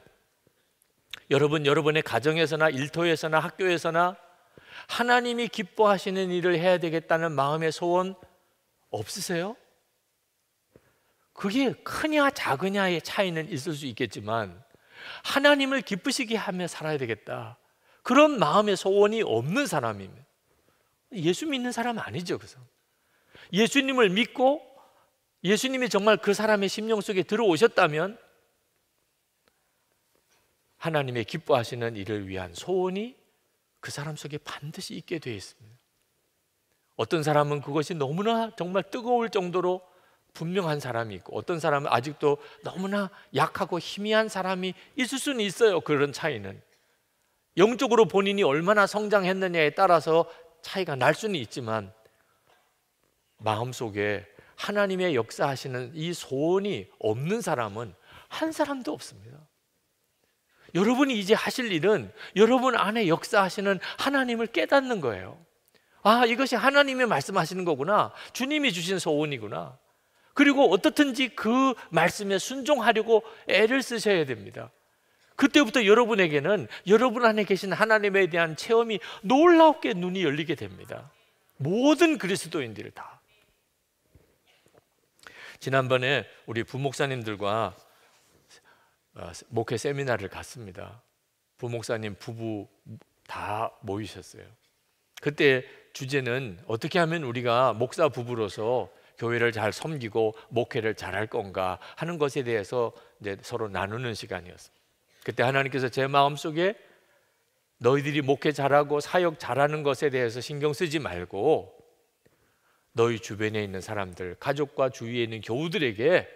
여러분, 여러분의 가정에서나 일터에서나 학교에서나 하나님이 기뻐하시는 일을 해야 되겠다는 마음의 소원 없으세요? 그게 크냐 작으냐의 차이는 있을 수 있겠지만 하나님을 기쁘시게 하며 살아야 되겠다, 그런 마음의 소원이 없는 사람이면 예수 믿는 사람 아니죠. 그래서 예수님을 믿고 예수님이 정말 그 사람의 심령 속에 들어오셨다면 하나님의 기뻐하시는 일을 위한 소원이 그 사람 속에 반드시 있게 되어 있습니다. 어떤 사람은 그것이 너무나 정말 뜨거울 정도로 분명한 사람이 있고, 어떤 사람은 아직도 너무나 약하고 희미한 사람이 있을 수는 있어요. 그런 차이는 영적으로 본인이 얼마나 성장했느냐에 따라서 차이가 날 수는 있지만 마음속에 하나님의 역사하시는 이 소원이 없는 사람은 한 사람도 없습니다. 여러분이 이제 하실 일은 여러분 안에 역사하시는 하나님을 깨닫는 거예요. 아, 이것이 하나님이 말씀하시는 거구나, 주님이 주신 소원이구나. 그리고 어떻든지 그 말씀에 순종하려고 애를 쓰셔야 됩니다. 그때부터 여러분에게는 여러분 안에 계신 하나님에 대한 체험이 놀랍게 눈이 열리게 됩니다. 모든 그리스도인들 다. 지난번에 우리 부목사님들과 목회 세미나를 갔습니다. 부목사님 부부 다 모이셨어요. 그때 주제는 어떻게 하면 우리가 목사 부부로서 교회를 잘 섬기고 목회를 잘할 건가 하는 것에 대해서 이제 서로 나누는 시간이었습니다. 그때 하나님께서 제 마음속에 너희들이 목회 잘하고 사역 잘하는 것에 대해서 신경 쓰지 말고 너희 주변에 있는 사람들, 가족과 주위에 있는 교우들에게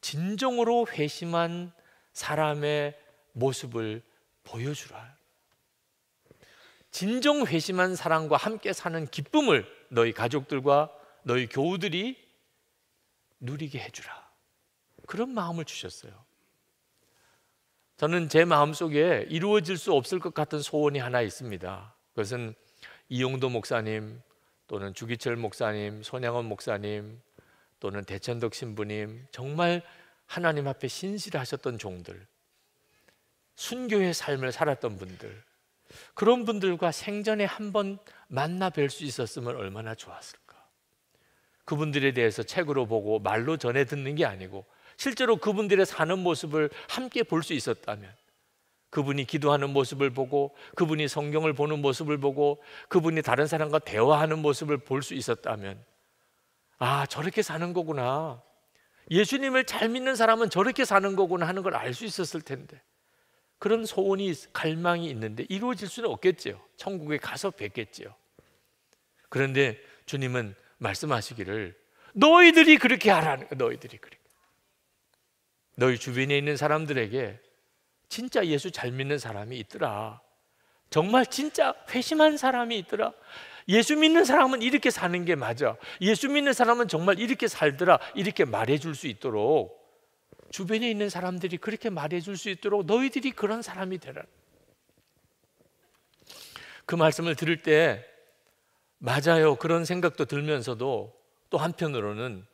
진정으로 회심한 사람의 모습을 보여주라. 진정 회심한 사람과 함께 사는 기쁨을 너희 가족들과 너희 교우들이 누리게 해주라. 그런 마음을 주셨어요. 저는 제 마음속에 이루어질 수 없을 것 같은 소원이 하나 있습니다. 그것은 이용도 목사님 또는 주기철 목사님, 손양원 목사님 또는 대천덕 신부님, 정말 하나님 앞에 신실하셨던 종들, 순교의 삶을 살았던 분들, 그런 분들과 생전에 한번 만나 뵐 수 있었으면 얼마나 좋았을까. 그분들에 대해서 책으로 보고 말로 전해 듣는 게 아니고 실제로 그분들의 사는 모습을 함께 볼 수 있었다면, 그분이 기도하는 모습을 보고 그분이 성경을 보는 모습을 보고 그분이 다른 사람과 대화하는 모습을 볼 수 있었다면, 아, 저렇게 사는 거구나, 예수님을 잘 믿는 사람은 저렇게 사는 거구나 하는 걸 알 수 있었을 텐데, 그런 소원이, 갈망이 있는데 이루어질 수는 없겠지요. 천국에 가서 뵙겠지요. 그런데 주님은 말씀하시기를 너희들이 그렇게 하라는 거예요. 너희들이 그렇게. 너희 주변에 있는 사람들에게 진짜 예수 잘 믿는 사람이 있더라, 정말 진짜 회심한 사람이 있더라, 예수 믿는 사람은 이렇게 사는 게 맞아, 예수 믿는 사람은 정말 이렇게 살더라, 이렇게 말해줄 수 있도록, 주변에 있는 사람들이 그렇게 말해줄 수 있도록 너희들이 그런 사람이 되라. 그 말씀을 들을 때 맞아요, 그런 생각도 들면서도 또 한편으로는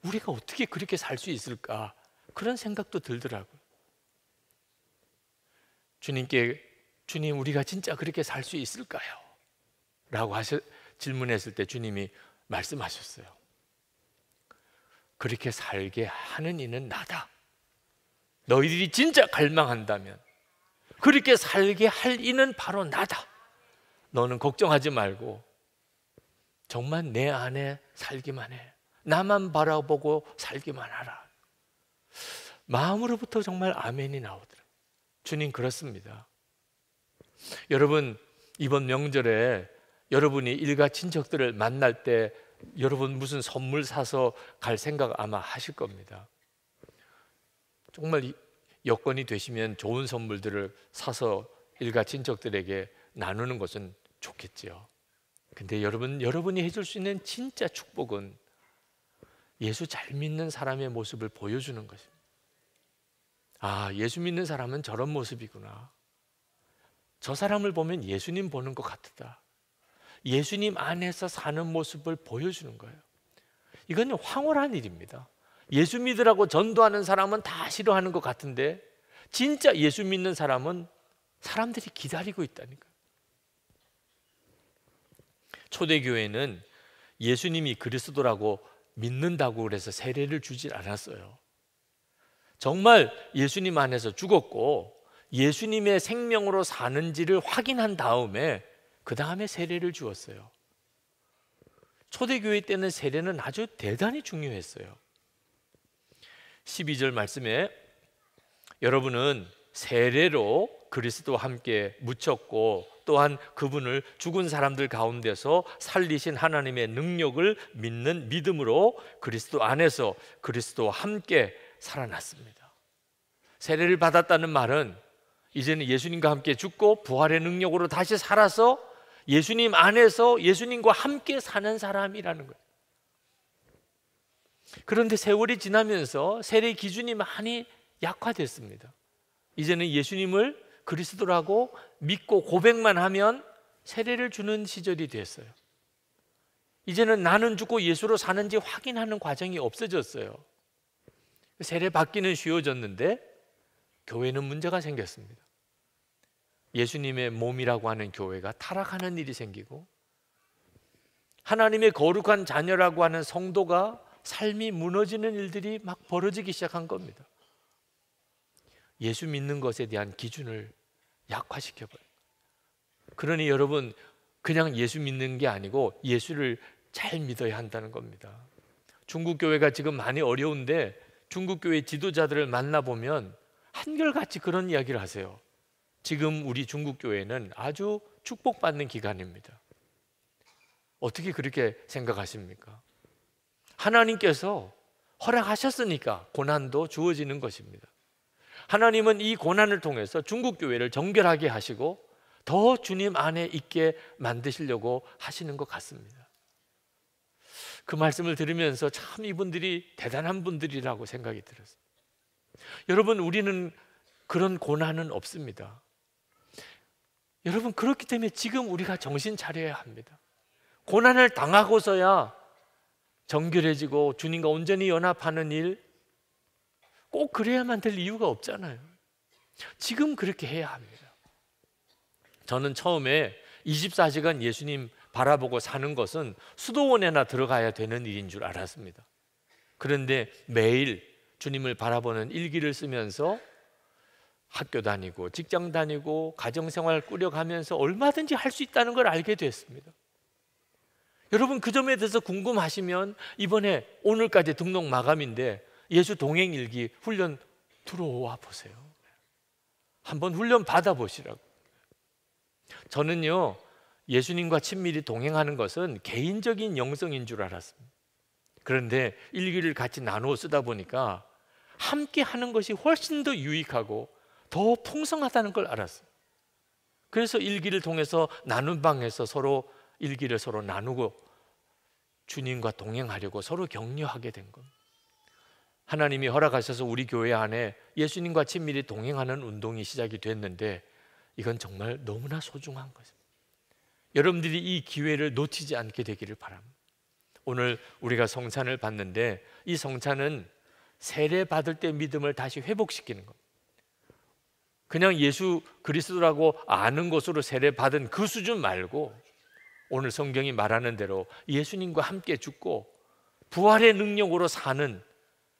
우리가 어떻게 그렇게 살 수 있을까, 그런 생각도 들더라고요. 주님께 주님, 우리가 진짜 그렇게 살 수 있을까요? 라고 질문했을 때 주님이 말씀하셨어요. 그렇게 살게 하는 이는 나다. 너희들이 진짜 갈망한다면 그렇게 살게 할 이는 바로 나다. 너는 걱정하지 말고 정말 내 안에 살기만 해. 나만 바라보고 살기만 하라. 마음으로부터 정말 아멘이 나오더라고요. 주님 그렇습니다. 여러분, 이번 명절에 여러분이 일가 친척들을 만날 때 여러분 무슨 선물 사서 갈 생각 아마 하실 겁니다. 정말 여건이 되시면 좋은 선물들을 사서 일가 친척들에게 나누는 것은 좋겠지요. 근데 여러분이 해줄 수 있는 진짜 축복은 예수 잘 믿는 사람의 모습을 보여주는 것입니다. 아, 예수 믿는 사람은 저런 모습이구나. 저 사람을 보면 예수님 보는 것 같다. 예수님 안에서 사는 모습을 보여주는 거예요. 이건 황홀한 일입니다. 예수 믿으라고 전도하는 사람은 다 싫어하는 것 같은데 진짜 예수 믿는 사람은 사람들이 기다리고 있다니까요. 초대교회는 예수님이 그리스도라고 믿는다고 그래서 세례를 주질 않았어요. 정말 예수님 안에서 죽었고 예수님의 생명으로 사는지를 확인한 다음에 그 다음에 세례를 주었어요. 초대교회 때는 세례는 아주 대단히 중요했어요. 12절 말씀에 여러분은 세례로 그리스도와 함께 묻혔고 또한 그분을 죽은 사람들 가운데서 살리신 하나님의 능력을 믿는 믿음으로 그리스도 안에서 그리스도와 함께 살아났습니다. 세례를 받았다는 말은 이제는 예수님과 함께 죽고 부활의 능력으로 다시 살아서 예수님 안에서 예수님과 함께 사는 사람이라는 거예요. 그런데 세월이 지나면서 세례 기준이 많이 약화됐습니다. 이제는 예수님을 그리스도라고 믿고 고백만 하면 세례를 주는 시절이 됐어요. 이제는 나는 죽고 예수로 사는지 확인하는 과정이 없어졌어요. 세례 받기는 쉬워졌는데 교회는 문제가 생겼습니다. 예수님의 몸이라고 하는 교회가 타락하는 일이 생기고 하나님의 거룩한 자녀라고 하는 성도가 삶이 무너지는 일들이 막 벌어지기 시작한 겁니다. 예수 믿는 것에 대한 기준을 약화시켜버려요. 그러니 여러분, 그냥 예수 믿는 게 아니고 예수를 잘 믿어야 한다는 겁니다. 중국 교회가 지금 많이 어려운데 중국 교회 지도자들을 만나보면 한결같이 그런 이야기를 하세요. 지금 우리 중국 교회는 아주 축복받는 기간입니다. 어떻게 그렇게 생각하십니까? 하나님께서 허락하셨으니까 고난도 주어지는 것입니다. 하나님은 이 고난을 통해서 중국 교회를 정결하게 하시고 더 주님 안에 있게 만드시려고 하시는 것 같습니다. 그 말씀을 들으면서 참 이분들이 대단한 분들이라고 생각이 들었어요. 여러분, 우리는 그런 고난은 없습니다. 여러분, 그렇기 때문에 지금 우리가 정신 차려야 합니다. 고난을 당하고서야 정결해지고 주님과 온전히 연합하는 일, 꼭 그래야만 될 이유가 없잖아요. 지금 그렇게 해야 합니다. 저는 처음에 24시간 예수님 바라보고 사는 것은 수도원에나 들어가야 되는 일인 줄 알았습니다. 그런데 매일 주님을 바라보는 일기를 쓰면서 학교 다니고 직장 다니고 가정생활 꾸려가면서 얼마든지 할 수 있다는 걸 알게 됐습니다. 여러분, 그 점에 대해서 궁금하시면 이번에 오늘까지 등록 마감인데 예수 동행일기 훈련 들어와 보세요. 한번 훈련 받아보시라고. 저는요, 예수님과 친밀히 동행하는 것은 개인적인 영성인 줄 알았습니다. 그런데 일기를 같이 나누어 쓰다 보니까 함께 하는 것이 훨씬 더 유익하고 더 풍성하다는 걸 알았어요. 그래서 일기를 통해서 나눈 방에서 서로 일기를 서로 나누고 주님과 동행하려고 서로 격려하게 된 겁니다. 하나님이 허락하셔서 우리 교회 안에 예수님과 친밀히 동행하는 운동이 시작이 됐는데 이건 정말 너무나 소중한 것입니다. 여러분들이 이 기회를 놓치지 않게 되기를 바랍니다. 오늘 우리가 성찬을 받는데 이 성찬은 세례 받을 때 믿음을 다시 회복시키는 겁니다. 그냥 예수 그리스도라고 아는 것으로 세례 받은 그 수준 말고 오늘 성경이 말하는 대로 예수님과 함께 죽고 부활의 능력으로 사는,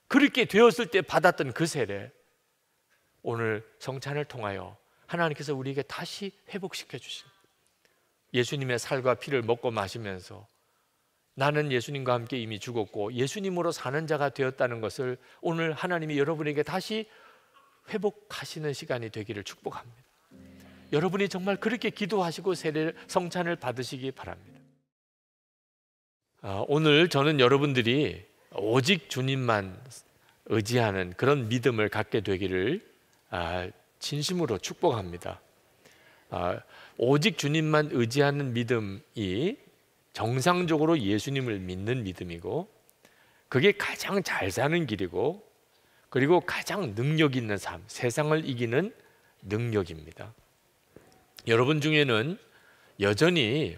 그렇게 되었을 때 받았던 그 세례, 오늘 성찬을 통하여 하나님께서 우리에게 다시 회복시켜 주십니다. 예수님의 살과 피를 먹고 마시면서 나는 예수님과 함께 이미 죽었고 예수님으로 사는 자가 되었다는 것을 오늘 하나님이 여러분에게 다시 회복하시는 시간이 되기를 축복합니다. 여러분이 정말 그렇게 기도하시고 성찬을 받으시기 바랍니다. 오늘 저는 여러분들이 오직 주님만 의지하는 그런 믿음을 갖게 되기를 진심으로 축복합니다. 오직 주님만 의지하는 믿음이 정상적으로 예수님을 믿는 믿음이고, 그게 가장 잘 사는 길이고, 그리고 가장 능력 있는 삶, 세상을 이기는 능력입니다. 여러분 중에는 여전히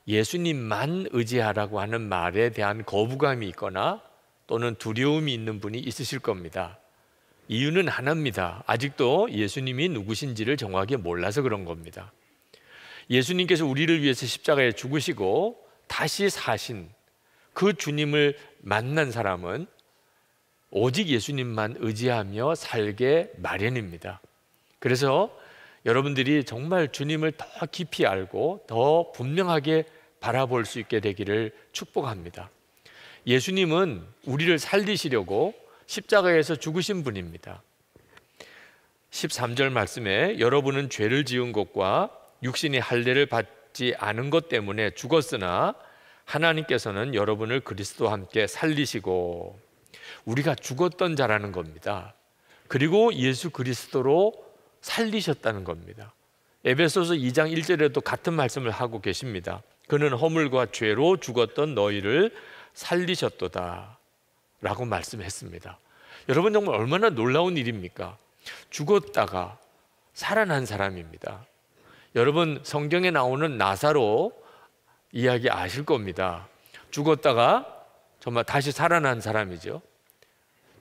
예수님만 의지하라고 하는 말에 대한 거부감이 있거나 또는 두려움이 있는 분이 있으실 겁니다. 이유는 하나입니다. 아직도 예수님이 누구신지를 정확히 몰라서 그런 겁니다. 예수님께서 우리를 위해서 십자가에 죽으시고 다시 사신 그 주님을 만난 사람은 오직 예수님만 의지하며 살게 마련입니다. 그래서 여러분들이 정말 주님을 더 깊이 알고 더 분명하게 바라볼 수 있게 되기를 축복합니다. 예수님은 우리를 살리시려고 십자가에서 죽으신 분입니다. 13절 말씀에 여러분은 죄를 지은 것과 육신의 할례를 받지 않은 것 때문에 죽었으나 하나님께서는 여러분을 그리스도와 함께 살리시고, 우리가 죽었던 자라는 겁니다. 그리고 예수 그리스도로 살리셨다는 겁니다. 에베소서 2장 1절에도 같은 말씀을 하고 계십니다. 그는 허물과 죄로 죽었던 너희를 살리셨도다 라고 말씀했습니다. 여러분, 정말 얼마나 놀라운 일입니까? 죽었다가 살아난 사람입니다. 여러분, 성경에 나오는 나사로 이야기 아실 겁니다. 죽었다가 정말 다시 살아난 사람이죠.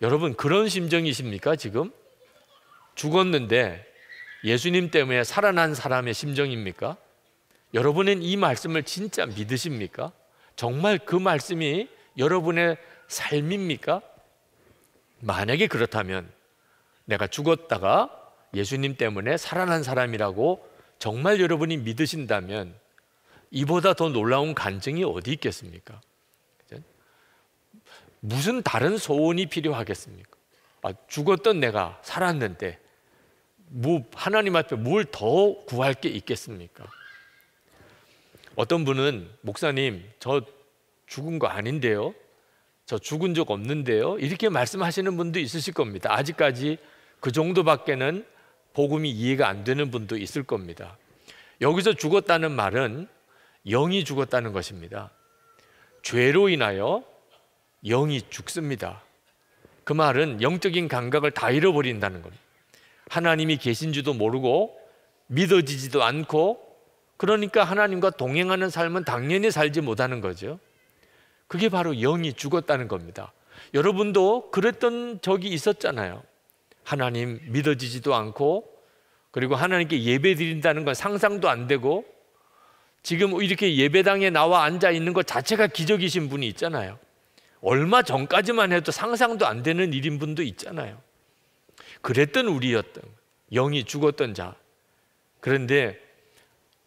여러분, 그런 심정이십니까? 지금 죽었는데 예수님 때문에 살아난 사람의 심정입니까? 여러분은 이 말씀을 진짜 믿으십니까? 정말 그 말씀이 여러분의 삶입니까? 만약에 그렇다면, 내가 죽었다가 예수님 때문에 살아난 사람이라고 정말 여러분이 믿으신다면 이보다 더 놀라운 간증이 어디 있겠습니까? 무슨 다른 소원이 필요하겠습니까? 죽었던 내가 살았는데 뭐 하나님 앞에 뭘 더 구할 게 있겠습니까? 어떤 분은, 목사님, 저 죽은 거 아닌데요? 저 죽은 적 없는데요? 이렇게 말씀하시는 분도 있으실 겁니다. 아직까지 그 정도밖에는 복음이 이해가 안 되는 분도 있을 겁니다. 여기서 죽었다는 말은 영이 죽었다는 것입니다. 죄로 인하여 영이 죽습니다. 그 말은 영적인 감각을 다 잃어버린다는 겁니다. 하나님이 계신지도 모르고 믿어지지도 않고, 그러니까 하나님과 동행하는 삶은 당연히 살지 못하는 거죠. 그게 바로 영이 죽었다는 겁니다. 여러분도 그랬던 적이 있었잖아요. 하나님 믿어지지도 않고, 그리고 하나님께 예배 드린다는 건 상상도 안 되고, 지금 이렇게 예배당에 나와 앉아 있는 것 자체가 기적이신 분이 있잖아요. 얼마 전까지만 해도 상상도 안 되는 일인 분도 있잖아요. 그랬던 우리였던, 영이 죽었던 자. 그런데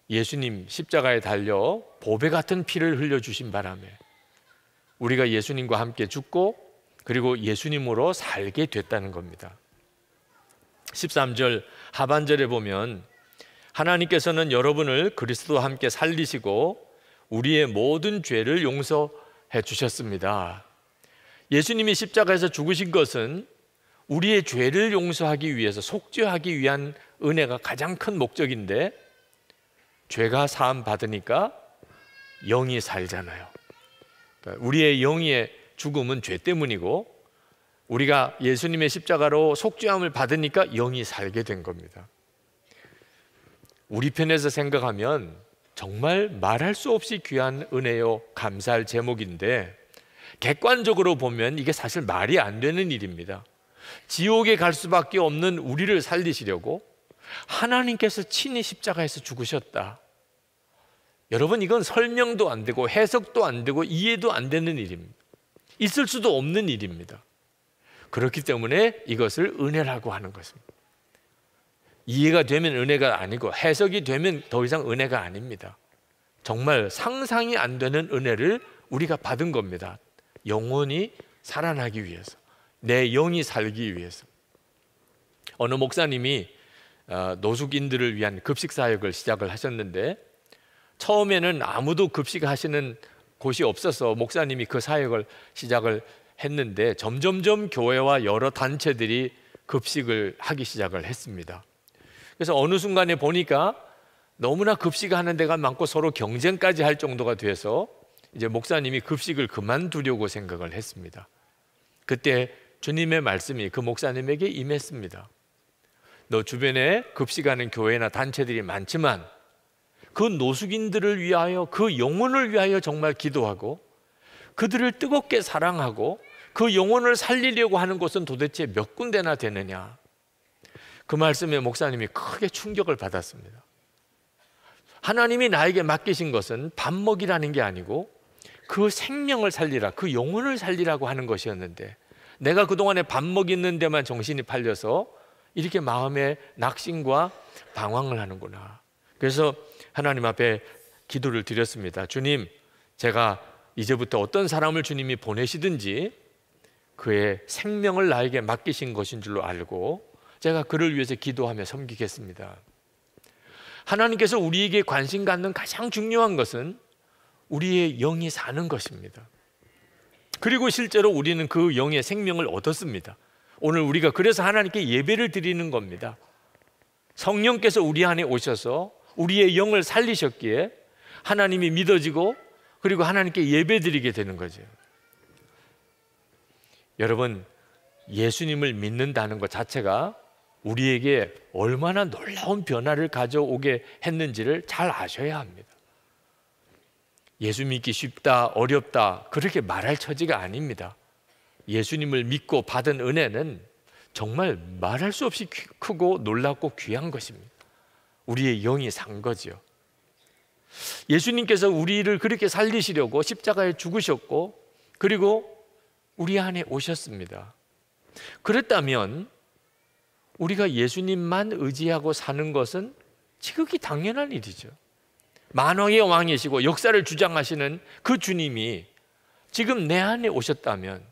예수님 십자가에 달려 보배 같은 피를 흘려주신 바람에 우리가 예수님과 함께 죽고, 그리고 예수님으로 살게 됐다는 겁니다. 13절 하반절에 보면 하나님께서는 여러분을 그리스도와 함께 살리시고 우리의 모든 죄를 용서해 주셨습니다. 예수님이 십자가에서 죽으신 것은 우리의 죄를 용서하기 위해서, 속죄하기 위한 은혜가 가장 큰 목적인데, 죄가 사함 받으니까 영이 살잖아요. 그러니까 우리의 영의 죽음은 죄 때문이고, 우리가 예수님의 십자가로 속죄함을 받으니까 영이 살게 된 겁니다. 우리 편에서 생각하면 정말 말할 수 없이 귀한 은혜요, 감사할 제목인데, 객관적으로 보면 이게 사실 말이 안 되는 일입니다. 지옥에 갈 수밖에 없는 우리를 살리시려고 하나님께서 친히 십자가에서 죽으셨다. 여러분, 이건 설명도 안 되고 해석도 안 되고 이해도 안 되는 일입니다. 있을 수도 없는 일입니다. 그렇기 때문에 이것을 은혜라고 하는 것입니다. 이해가 되면 은혜가 아니고 해석이 되면 더 이상 은혜가 아닙니다. 정말 상상이 안 되는 은혜를 우리가 받은 겁니다. 영혼이 살아나기 위해서, 내 영이 살기 위해서. 어느 목사님이 노숙인들을 위한 급식 사역을 시작을 하셨는데, 처음에는 아무도 급식하시는 곳이 없어서 목사님이 그 사역을 시작을 했는데, 점점점 교회와 여러 단체들이 급식을 하기 시작을 했습니다. 그래서 어느 순간에 보니까 너무나 급식하는 데가 많고 서로 경쟁까지 할 정도가 돼서 이제 목사님이 급식을 그만두려고 생각을 했습니다. 그때 주님의 말씀이 그 목사님에게 임했습니다. 너 주변에 급식하는 교회나 단체들이 많지만 그 노숙인들을 위하여, 그 영혼을 위하여 정말 기도하고 그들을 뜨겁게 사랑하고 그 영혼을 살리려고 하는 곳은 도대체 몇 군데나 되느냐. 그 말씀에 목사님이 크게 충격을 받았습니다. 하나님이 나에게 맡기신 것은 밥 먹이라는 게 아니고 그 생명을 살리라, 그 영혼을 살리라고 하는 것이었는데, 내가 그동안에 밥 먹이는 데만 정신이 팔려서 이렇게 마음에 낙심과 방황을 하는구나. 그래서 하나님 앞에 기도를 드렸습니다. 주님, 제가 이제부터 어떤 사람을 주님이 보내시든지 그의 생명을 나에게 맡기신 것인 줄로 알고 제가 그를 위해서 기도하며 섬기겠습니다. 하나님께서 우리에게 관심 갖는 가장 중요한 것은 우리의 영이 사는 것입니다. 그리고 실제로 우리는 그 영의 생명을 얻었습니다. 오늘 우리가 그래서 하나님께 예배를 드리는 겁니다. 성령께서 우리 안에 오셔서 우리의 영을 살리셨기에 하나님이 믿어지고 그리고 하나님께 예배 드리게 되는 거죠. 여러분, 예수님을 믿는다는 것 자체가 우리에게 얼마나 놀라운 변화를 가져오게 했는지를 잘 아셔야 합니다. 예수 믿기 쉽다, 어렵다, 그렇게 말할 처지가 아닙니다. 예수님을 믿고 받은 은혜는 정말 말할 수 없이 크고 놀랍고 귀한 것입니다. 우리의 영이 산 거죠. 예수님께서 우리를 그렇게 살리시려고 십자가에 죽으셨고 그리고 우리 안에 오셨습니다. 그랬다면 우리가 예수님만 의지하고 사는 것은 지극히 당연한 일이죠. 만왕의 왕이시고 역사를 주장하시는 그 주님이 지금 내 안에 오셨다면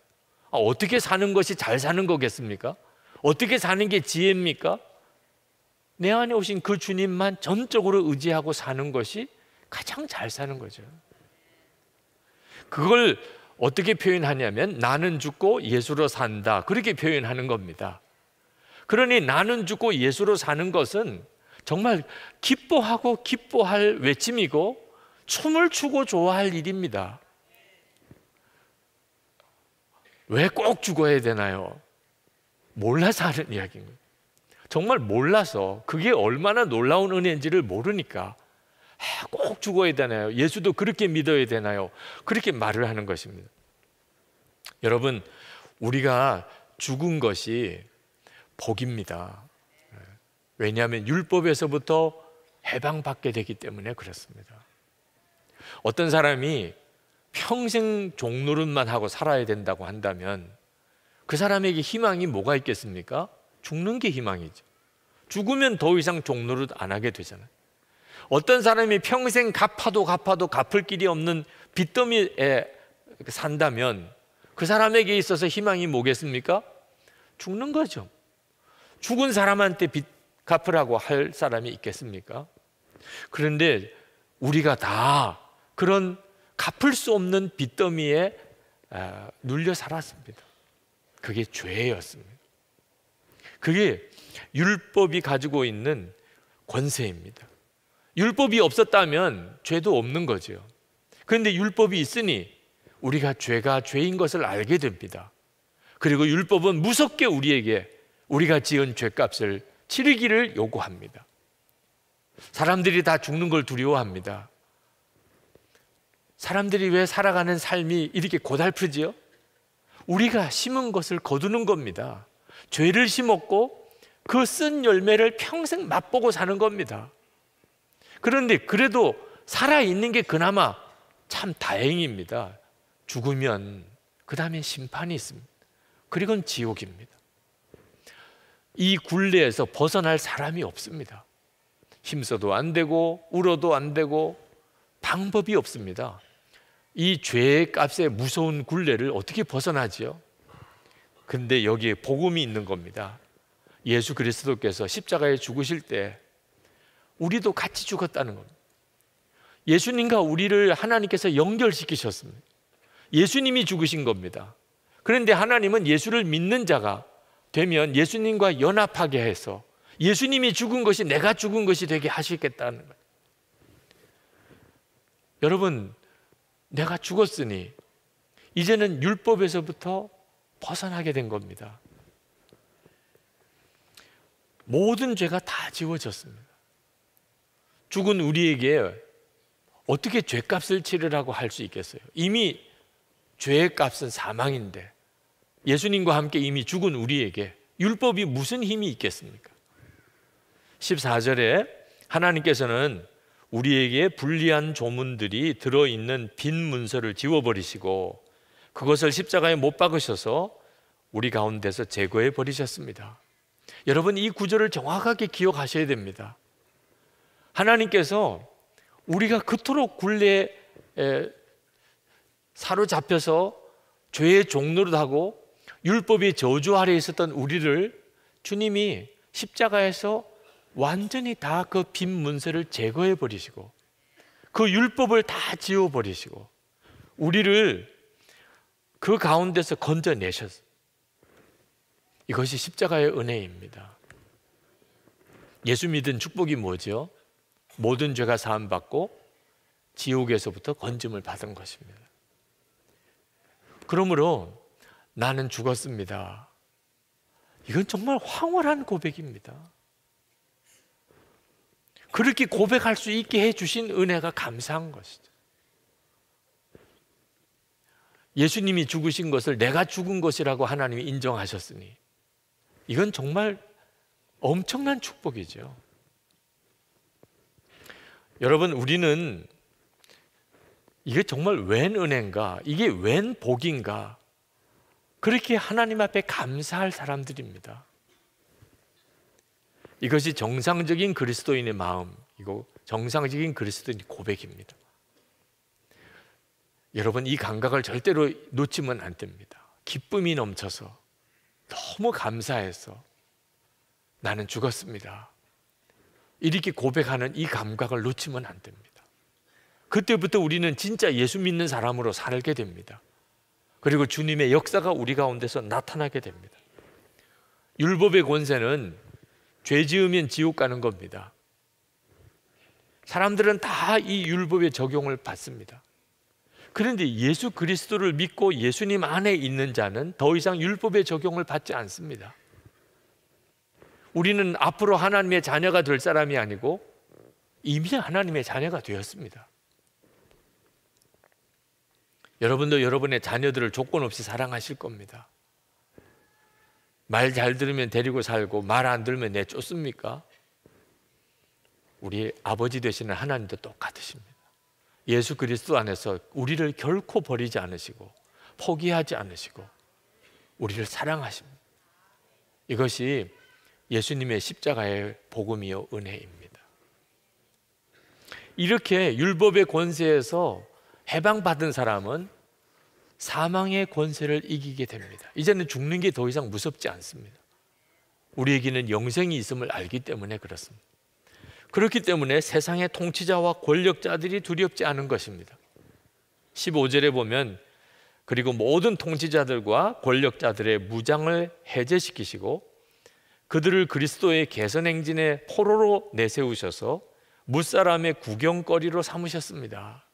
어떻게 사는 것이 잘 사는 거겠습니까? 어떻게 사는 게 지혜입니까? 내 안에 오신 그 주님만 전적으로 의지하고 사는 것이 가장 잘 사는 거죠. 그걸 어떻게 표현하냐면 나는 죽고 예수로 산다, 그렇게 표현하는 겁니다. 그러니 나는 죽고 예수로 사는 것은 정말 기뻐하고 기뻐할 외침이고 춤을 추고 좋아할 일입니다. 왜 꼭 죽어야 되나요? 몰라서 하는 이야기입니다. 정말 몰라서, 그게 얼마나 놀라운 은혜인지를 모르니까 꼭 죽어야 되나요? 예수도 그렇게 믿어야 되나요? 그렇게 말을 하는 것입니다. 여러분, 우리가 죽은 것이 복입니다. 왜냐하면 율법에서부터 해방받게 되기 때문에 그렇습니다. 어떤 사람이 평생 종노릇만 하고 살아야 된다고 한다면 그 사람에게 희망이 뭐가 있겠습니까? 죽는 게 희망이죠. 죽으면 더 이상 종노릇 안 하게 되잖아요. 어떤 사람이 평생 갚아도 갚을 길이 없는 빚더미에 산다면 그 사람에게 있어서 희망이 뭐겠습니까? 죽는 거죠. 죽은 사람한테 빚 갚으라고 할 사람이 있겠습니까? 그런데 우리가 다 그런 갚을 수 없는 빚더미에 눌려 살았습니다. 그게 죄였습니다. 그게 율법이 가지고 있는 권세입니다. 율법이 없었다면 죄도 없는 거죠. 그런데 율법이 있으니 우리가 죄가 죄인 것을 알게 됩니다. 그리고 율법은 무섭게 우리에게 우리가 지은 죄값을 치르기를 요구합니다. 사람들이 다 죽는 걸 두려워합니다. 사람들이 왜 살아가는 삶이 이렇게 고달프지요? 우리가 심은 것을 거두는 겁니다. 죄를 심었고 그 쓴 열매를 평생 맛보고 사는 겁니다. 그런데 그래도 살아있는 게 그나마 참 다행입니다. 죽으면 그 다음에 심판이 있습니다. 그리고는 지옥입니다. 이 굴레에서 벗어날 사람이 없습니다. 힘써도 안 되고 울어도 안 되고 방법이 없습니다. 이 죄의 값의 무서운 굴레를 어떻게 벗어나지요? 근데 여기에 복음이 있는 겁니다. 예수 그리스도께서 십자가에 죽으실 때 우리도 같이 죽었다는 겁니다. 예수님과 우리를 하나님께서 연결시키셨습니다. 예수님이 죽으신 겁니다. 그런데 하나님은 예수를 믿는 자가 되면 예수님과 연합하게 해서 예수님이 죽은 것이 내가 죽은 것이 되게 하시겠다는 거예요. 여러분, 내가 죽었으니 이제는 율법에서부터 벗어나게 된 겁니다. 모든 죄가 다 지워졌습니다. 죽은 우리에게 어떻게 죄값을 치르라고 할 수 있겠어요? 이미 죄의 값은 사망인데 예수님과 함께 이미 죽은 우리에게 율법이 무슨 힘이 있겠습니까? 14절에 하나님께서는 우리에게 불리한 조문들이 들어있는 빈 문서를 지워버리시고 그것을 십자가에 못 박으셔서 우리 가운데서 제거해 버리셨습니다. 여러분, 이 구절을 정확하게 기억하셔야 됩니다. 하나님께서 우리가 그토록 굴레에 사로잡혀서 죄의 종노릇하고 율법의 저주 아래에 있었던 우리를 주님이 십자가에서 완전히 다 그 빈 문서를 제거해 버리시고 그 율법을 다 지워 버리시고 우리를 그 가운데서 건져내셨어요. 이것이 십자가의 은혜입니다. 예수 믿은 축복이 뭐죠? 모든 죄가 사함받고 지옥에서부터 건짐을 받은 것입니다. 그러므로 나는 죽었습니다. 이건 정말 황홀한 고백입니다. 그렇게 고백할 수 있게 해주신 은혜가 감사한 것이죠. 예수님이 죽으신 것을 내가 죽은 것이라고 하나님이 인정하셨으니 이건 정말 엄청난 축복이죠. 여러분, 우리는 이게 정말 웬 은혜인가? 이게 웬 복인가? 그렇게 하나님 앞에 감사할 사람들입니다. 이것이 정상적인 그리스도인의 마음이고 정상적인 그리스도인의 고백입니다. 여러분, 이 감각을 절대로 놓치면 안 됩니다. 기쁨이 넘쳐서 너무 감사해서 나는 죽었습니다. 이렇게 고백하는 이 감각을 놓치면 안 됩니다. 그때부터 우리는 진짜 예수 믿는 사람으로 살게 됩니다. 그리고 주님의 역사가 우리 가운데서 나타나게 됩니다. 율법의 권세는 죄 지으면 지옥 가는 겁니다. 사람들은 다 이 율법의 적용을 받습니다. 그런데 예수 그리스도를 믿고 예수님 안에 있는 자는 더 이상 율법의 적용을 받지 않습니다. 우리는 앞으로 하나님의 자녀가 될 사람이 아니고 이미 하나님의 자녀가 되었습니다. 여러분도 여러분의 자녀들을 조건 없이 사랑하실 겁니다. 말 잘 들으면 데리고 살고 말 안 들으면 내쫓습니까? 우리 아버지 되시는 하나님도 똑같으십니다. 예수 그리스도 안에서 우리를 결코 버리지 않으시고 포기하지 않으시고 우리를 사랑하십니다. 이것이 예수님의 십자가의 복음이요 은혜입니다. 이렇게 율법의 권세에서 해방받은 사람은 사망의 권세를 이기게 됩니다. 이제는 죽는 게 더 이상 무섭지 않습니다. 우리에게는 영생이 있음을 알기 때문에 그렇습니다. 그렇기 때문에 세상의 통치자와 권력자들이 두렵지 않은 것입니다. 15절에 보면 그리고 모든 통치자들과 권력자들의 무장을 해제시키시고 그들을 그리스도의 개선 행진의 포로로 내세우셔서 무사람의 구경거리로 삼으셨습니다.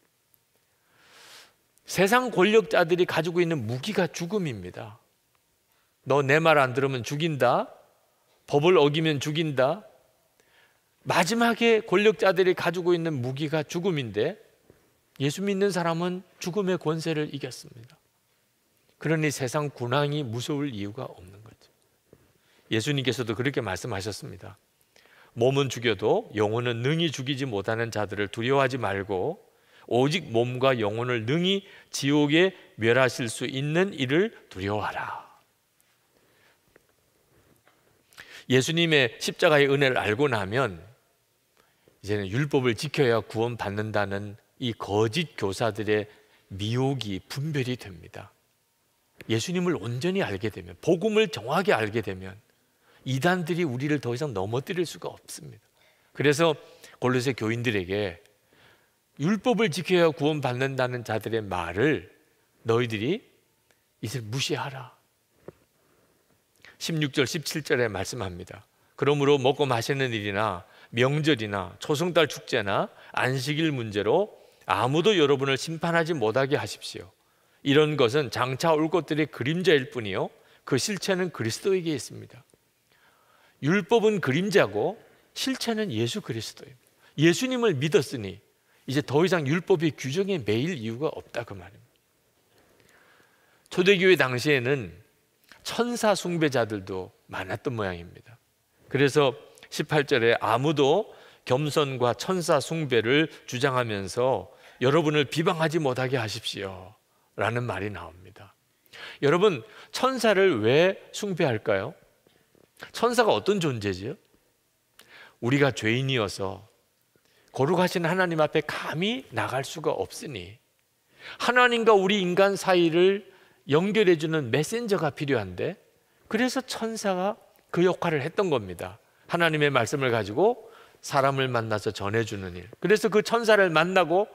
세상 권력자들이 가지고 있는 무기가 죽음입니다. 너 내 말 안 들으면 죽인다. 법을 어기면 죽인다. 마지막에 권력자들이 가지고 있는 무기가 죽음인데 예수 믿는 사람은 죽음의 권세를 이겼습니다. 그러니 세상 군왕이 무서울 이유가 없는 거죠. 예수님께서도 그렇게 말씀하셨습니다. 몸은 죽여도 영혼은 능히 죽이지 못하는 자들을 두려워하지 말고 오직 몸과 영혼을 능히 지옥에 멸하실 수 있는 이를 두려워하라. 예수님의 십자가의 은혜를 알고 나면 이제는 율법을 지켜야 구원받는다는 이 거짓 교사들의 미혹이 분별이 됩니다. 예수님을 온전히 알게 되면, 복음을 정확히 알게 되면 이단들이 우리를 더 이상 넘어뜨릴 수가 없습니다. 그래서 골로새 교인들에게 율법을 지켜야 구원받는다는 자들의 말을 너희들이 이제 무시하라. 16절 17절에 말씀합니다. 그러므로 먹고 마시는 일이나 명절이나 초승달 축제나 안식일 문제로 아무도 여러분을 심판하지 못하게 하십시오. 이런 것은 장차 올 것들의 그림자일 뿐이요 그 실체는 그리스도에게 있습니다. 율법은 그림자고 실체는 예수 그리스도입니다. 예수님을 믿었으니 이제 더 이상 율법의 규정에 매일 이유가 없다 그 말입니다. 초대교회 당시에는 천사 숭배자들도 많았던 모양입니다. 그래서 18절에 아무도 겸손과 천사 숭배를 주장하면서 여러분을 비방하지 못하게 하십시오 라는 말이 나옵니다. 여러분, 천사를 왜 숭배할까요? 천사가 어떤 존재지요? 우리가 죄인이어서 거룩하신 하나님 앞에 감히 나갈 수가 없으니 하나님과 우리 인간 사이를 연결해주는 메신저가 필요한데, 그래서 천사가 그 역할을 했던 겁니다. 하나님의 말씀을 가지고 사람을 만나서 전해주는 일. 그래서 그 천사를 만나고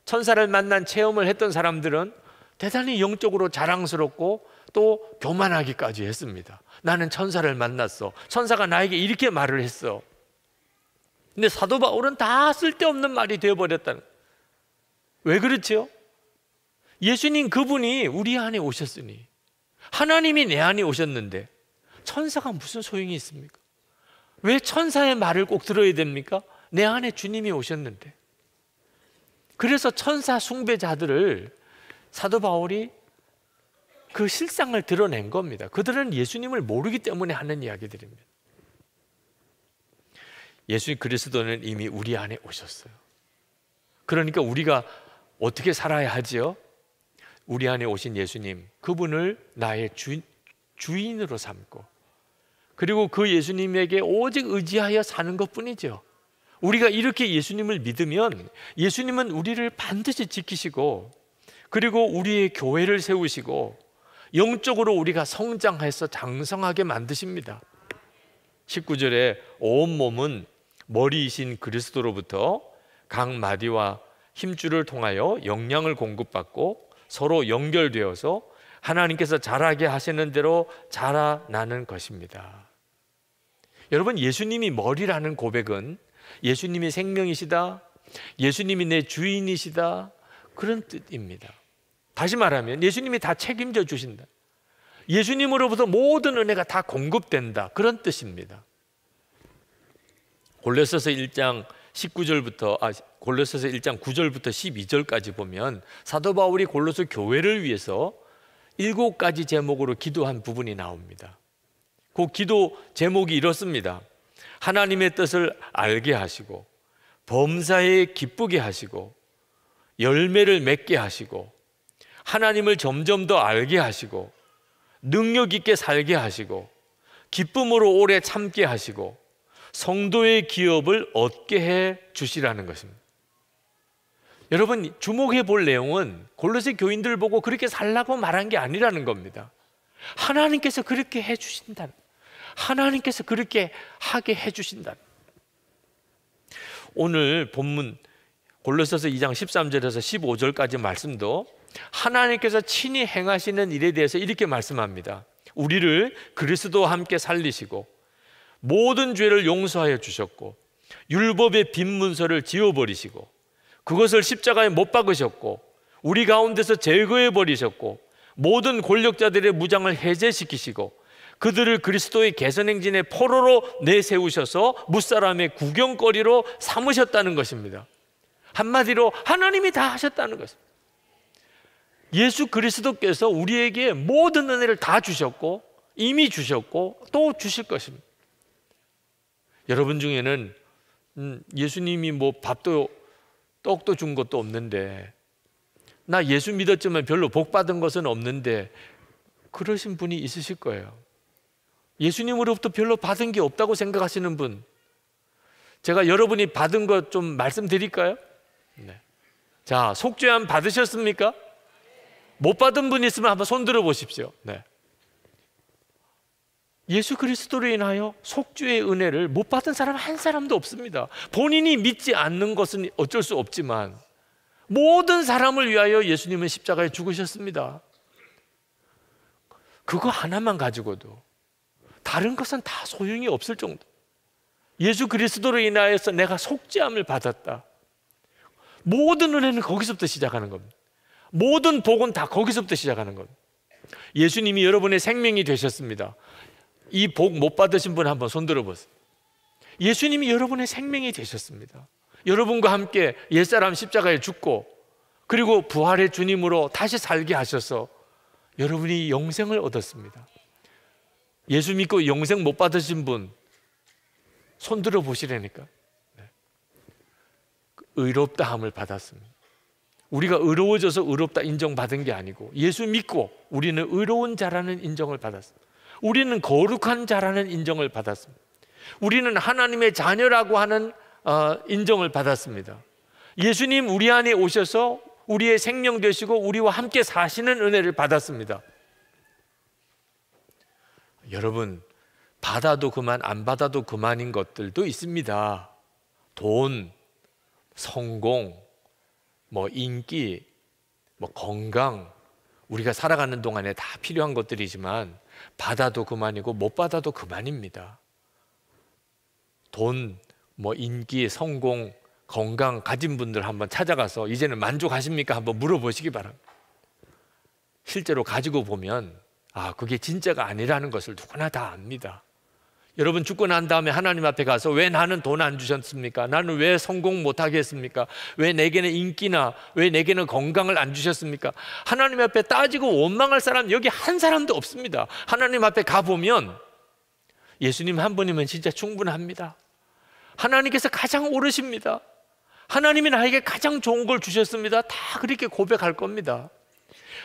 천사를 만난 체험을 했던 사람들은 대단히 영적으로 자랑스럽고 또 교만하기까지 했습니다. 나는 천사를 만났어. 천사가 나에게 이렇게 말을 했어. 근데 사도 바울은 다 쓸데없는 말이 되어버렸다는. 왜 그렇죠? 예수님 그분이 우리 안에 오셨으니, 하나님이 내 안에 오셨는데 천사가 무슨 소용이 있습니까? 왜 천사의 말을 꼭 들어야 됩니까? 내 안에 주님이 오셨는데. 그래서 천사 숭배자들을 사도 바울이 그 실상을 드러낸 겁니다. 그들은 예수님을 모르기 때문에 하는 이야기들입니다. 예수 그리스도는 이미 우리 안에 오셨어요. 그러니까 우리가 어떻게 살아야 하지요? 우리 안에 오신 예수님, 그분을 나의 주인으로 삼고, 그리고 그 예수님에게 오직 의지하여 사는 것뿐이죠. 우리가 이렇게 예수님을 믿으면 예수님은 우리를 반드시 지키시고, 그리고 우리의 교회를 세우시고 영적으로 우리가 성장해서 장성하게 만드십니다. 19절에 온 몸은 머리이신 그리스도로부터 각 마디와 힘줄을 통하여 영양을 공급받고 서로 연결되어서 하나님께서 자라게 하시는 대로 자라나는 것입니다. 여러분, 예수님이 머리라는 고백은 예수님이 생명이시다, 예수님이 내 주인이시다, 그런 뜻입니다. 다시 말하면 예수님이 다 책임져 주신다, 예수님으로부터 모든 은혜가 다 공급된다, 그런 뜻입니다. 골로새서 1장 9절부터 12절까지 보면 사도 바울이 골로새 교회를 위해서 7가지 제목으로 기도한 부분이 나옵니다. 그 기도 제목이 이렇습니다. 하나님의 뜻을 알게 하시고 범사에 기쁘게 하시고 열매를 맺게 하시고 하나님을 점점 더 알게 하시고 능력 있게 살게 하시고 기쁨으로 오래 참게 하시고 성도의 기업을 얻게 해 주시라는 것입니다. 여러분, 주목해 볼 내용은 골로새 교인들 보고 그렇게 살라고 말한 게 아니라는 겁니다. 하나님께서 그렇게 해 주신다. 하나님께서 그렇게 하게 해주신다. 오늘 본문 골로새서 2장 13절에서 15절까지 말씀도 하나님께서 친히 행하시는 일에 대해서 이렇게 말씀합니다. 우리를 그리스도와 함께 살리시고 모든 죄를 용서하여 주셨고 율법의 빈 문서를 지워버리시고 그것을 십자가에 못 박으셨고 우리 가운데서 제거해 버리셨고 모든 권력자들의 무장을 해제시키시고 그들을 그리스도의 개선행진의 포로로 내세우셔서 무사람의 구경거리로 삼으셨다는 것입니다. 한마디로 하나님이 다 하셨다는 것입니다. 예수 그리스도께서 우리에게 모든 은혜를 다 주셨고 이미 주셨고 또 주실 것입니다. 여러분 중에는 예수님이 뭐 밥도 떡도 준 것도 없는데, 나 예수 믿었지만 별로 복 받은 것은 없는데, 그러신 분이 있으실 거예요. 예수님으로부터 별로 받은 게 없다고 생각하시는 분, 제가 여러분이 받은 것 좀 말씀드릴까요? 네. 자, 속죄함 받으셨습니까? 못 받은 분 있으면 한번 손 들어 보십시오. 네. 예수 그리스도로 인하여 속죄의 은혜를 못 받은 사람 한 사람도 없습니다. 본인이 믿지 않는 것은 어쩔 수 없지만 모든 사람을 위하여 예수님은 십자가에 죽으셨습니다. 그거 하나만 가지고도 다른 것은 다 소용이 없을 정도. 예수 그리스도로 인하여서 내가 속죄함을 받았다. 모든 은혜는 거기서부터 시작하는 겁니다. 모든 복은 다 거기서부터 시작하는 겁니다. 예수님이 여러분의 생명이 되셨습니다. 이 복 못 받으신 분 한번 손들어 보세요. 예수님이 여러분의 생명이 되셨습니다. 여러분과 함께 옛사람 십자가에 죽고 그리고 부활의 주님으로 다시 살게 하셔서 여러분이 영생을 얻었습니다. 예수 믿고 영생 못 받으신 분 손들어 보시라니까. 의롭다함을 받았습니다. 우리가 의로워져서 의롭다 인정받은 게 아니고 예수 믿고 우리는 의로운 자라는 인정을 받았습니다. 우리는 거룩한 자라는 인정을 받았습니다. 우리는 하나님의 자녀라고 하는 인정을 받았습니다. 예수님 우리 안에 오셔서 우리의 생명 되시고 우리와 함께 사시는 은혜를 받았습니다. 여러분, 받아도 그만 안 받아도 그만인 것들도 있습니다. 돈, 성공, 뭐 인기, 뭐 건강, 우리가 살아가는 동안에 다 필요한 것들이지만 받아도 그만이고 못 받아도 그만입니다. 돈, 뭐 인기, 성공, 건강 가진 분들 한번 찾아가서 이제는 만족하십니까? 한번 물어보시기 바랍니다. 실제로 가지고 보면 그게 진짜가 아니라는 것을 누구나 다 압니다. 여러분 죽고 난 다음에 하나님 앞에 가서 왜 나는 돈 안 주셨습니까? 나는 왜 성공 못하게 했습니까? 왜 내게는 인기나 왜 내게는 건강을 안 주셨습니까? 하나님 앞에 따지고 원망할 사람 여기 한 사람도 없습니다. 하나님 앞에 가보면 예수님 한 분이면 진짜 충분합니다. 하나님께서 가장 옳으십니다. 하나님이 나에게 가장 좋은 걸 주셨습니다. 다 그렇게 고백할 겁니다.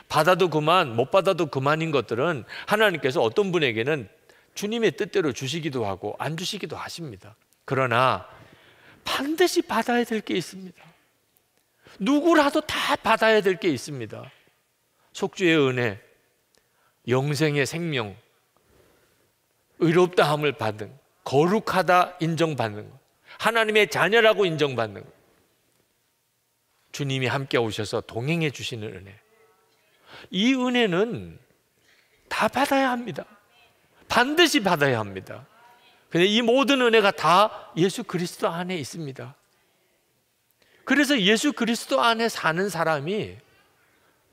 받아도 그만 못 받아도 그만인 것들은 하나님께서 어떤 분에게는 주님의 뜻대로 주시기도 하고 안 주시기도 하십니다. 그러나 반드시 받아야 될 게 있습니다. 누구라도 다 받아야 될 게 있습니다. 속죄의 은혜, 영생의 생명, 의롭다함을 받은, 거룩하다 인정받는 것, 하나님의 자녀라고 인정받는 것, 주님이 함께 오셔서 동행해 주시는 은혜, 이 은혜는 다 받아야 합니다. 반드시 받아야 합니다. 근데 이 모든 은혜가 다 예수 그리스도 안에 있습니다. 그래서 예수 그리스도 안에 사는 사람이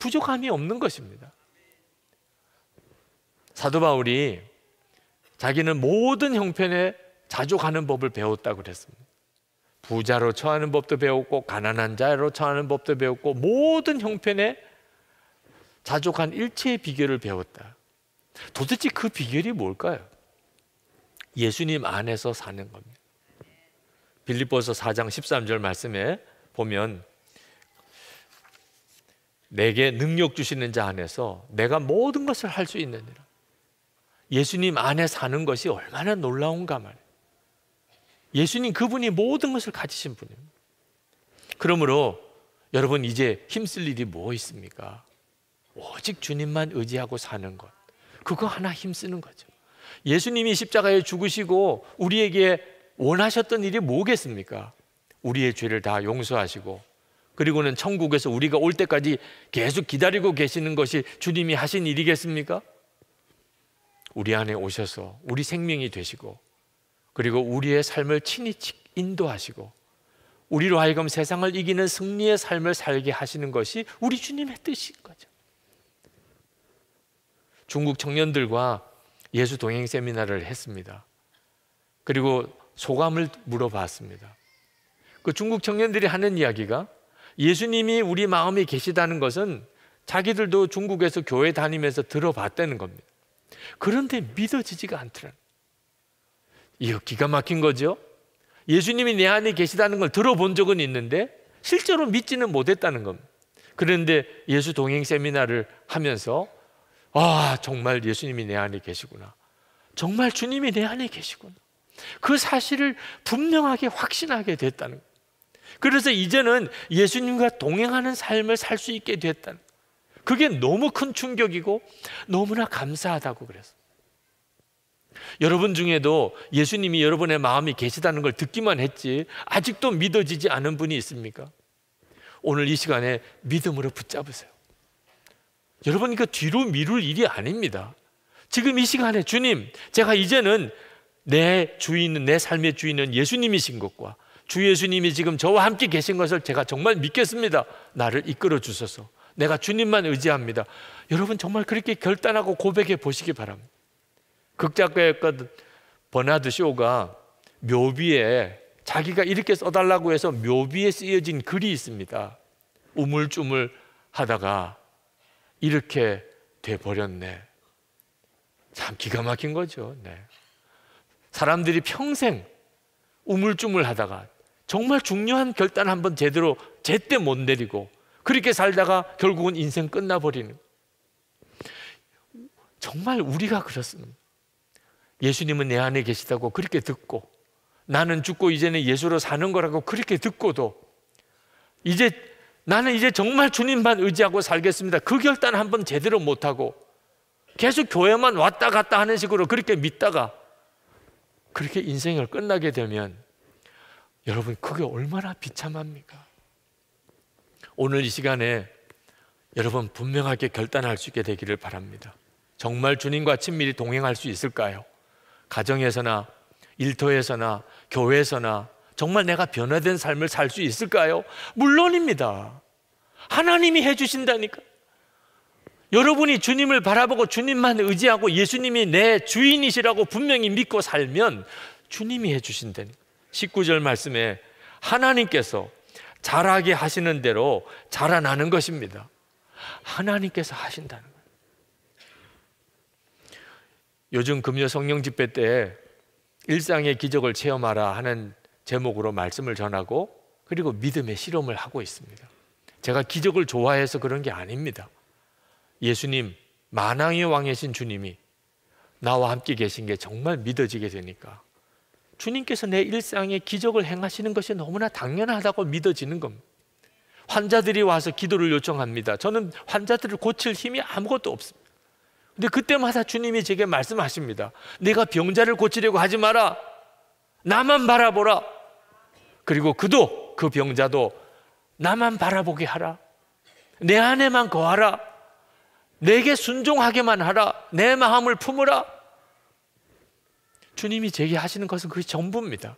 부족함이 없는 것입니다. 사도 바울이 자기는 모든 형편에 자족하는 법을 배웠다고 그랬습니다. 부자로 처하는 법도 배웠고 가난한 자로 처하는 법도 배웠고 모든 형편에 자족한 일체의 비결을 배웠다. 도대체 그 비결이 뭘까요? 예수님 안에서 사는 겁니다. 빌립보서 4장 13절 말씀에 보면 내게 능력 주시는 자 안에서 내가 모든 것을 할 수 있느니라. 예수님 안에 사는 것이 얼마나 놀라운가 말이에요. 예수님 그분이 모든 것을 가지신 분입니다. 그러므로 여러분 이제 힘쓸 일이 뭐 있습니까? 오직 주님만 의지하고 사는 것, 그거 하나 힘쓰는 거죠. 예수님이 십자가에 죽으시고 우리에게 원하셨던 일이 뭐겠습니까? 우리의 죄를 다 용서하시고 그리고는 천국에서 우리가 올 때까지 계속 기다리고 계시는 것이 주님이 하신 일이겠습니까? 우리 안에 오셔서 우리 생명이 되시고 그리고 우리의 삶을 친히 인도하시고 우리로 하여금 세상을 이기는 승리의 삶을 살게 하시는 것이 우리 주님의 뜻인 거죠. 중국 청년들과 예수 동행 세미나를 했습니다. 그리고 소감을 물어봤습니다. 그 중국 청년들이 하는 이야기가 예수님이 우리 마음에 계시다는 것은 자기들도 중국에서 교회 다니면서 들어봤다는 겁니다. 그런데 믿어지지가 않더라고요. 이거 기가 막힌 거죠. 예수님이 내 안에 계시다는 걸 들어본 적은 있는데 실제로 믿지는 못했다는 겁니다. 그런데 예수 동행 세미나를 하면서 정말 예수님이 내 안에 계시구나, 정말 주님이 내 안에 계시구나, 그 사실을 분명하게 확신하게 됐다는 거예요. 그래서 이제는 예수님과 동행하는 삶을 살 수 있게 됐다는 거예요. 그게 너무 큰 충격이고 너무나 감사하다고 그랬어요. 여러분 중에도 예수님이 여러분의 마음이 계시다는 걸 듣기만 했지 아직도 믿어지지 않은 분이 있습니까? 오늘 이 시간에 믿음으로 붙잡으세요. 여러분, 이거 뒤로 미룰 일이 아닙니다. 지금 이 시간에 주님, 제가 이제는 내 주인은, 내 삶의 주인은 예수님이신 것과 주 예수님이 지금 저와 함께 계신 것을 제가 정말 믿겠습니다. 나를 이끌어 주소서. 내가 주님만 의지합니다. 여러분 정말 그렇게 결단하고 고백해 보시기 바랍니다. 극작가였던 버나드 쇼가 묘비에 자기가 이렇게 써달라고 해서 묘비에 쓰여진 글이 있습니다. 우물쭈물 하다가 이렇게 돼버렸네. 참 기가 막힌 거죠. 네. 사람들이 평생 우물쭈물 하다가 정말 중요한 결단 한번 제때 못 내리고 그렇게 살다가 결국은 인생 끝나버리는, 정말 우리가 그렇습니다. 예수님은 내 안에 계시다고 그렇게 듣고 나는 죽고 이제는 예수로 사는 거라고 그렇게 듣고도 나는 이제 정말 주님만 의지하고 살겠습니다, 그 결단 한번 제대로 못하고 계속 교회만 왔다 갔다 하는 식으로 그렇게 믿다가 그렇게 인생을 끝나게 되면 여러분 그게 얼마나 비참합니까? 오늘 이 시간에 여러분 분명하게 결단할 수 있게 되기를 바랍니다. 정말 주님과 친밀히 동행할 수 있을까요? 가정에서나 일터에서나 교회에서나 정말 내가 변화된 삶을 살 수 있을까요? 물론입니다. 하나님이 해주신다니까. 여러분이 주님을 바라보고 주님만 의지하고 예수님이 내 주인이시라고 분명히 믿고 살면 주님이 해주신다니까. 19절 말씀에 하나님께서 자라게 하시는 대로 자라나는 것입니다. 하나님께서 하신다는 거예요. 요즘 금요 성령 집회 때 일상의 기적을 체험하라 하는 제목으로 말씀을 전하고 그리고 믿음의 실험을 하고 있습니다. 제가 기적을 좋아해서 그런 게 아닙니다. 예수님, 만왕의 왕이신 주님이 나와 함께 계신 게 정말 믿어지게 되니까 주님께서 내 일상에 기적을 행하시는 것이 너무나 당연하다고 믿어지는 겁니다. 환자들이 와서 기도를 요청합니다. 저는 환자들을 고칠 힘이 아무것도 없습니다. 근데 그때마다 주님이 제게 말씀하십니다. 내가 병자를 고치려고 하지 마라. 나만 바라보라. 그리고 그 병자도 나만 바라보게 하라. 내 안에만 거하라. 내게 순종하게만 하라. 내 마음을 품으라. 주님이 제게 하시는 것은 그게 전부입니다.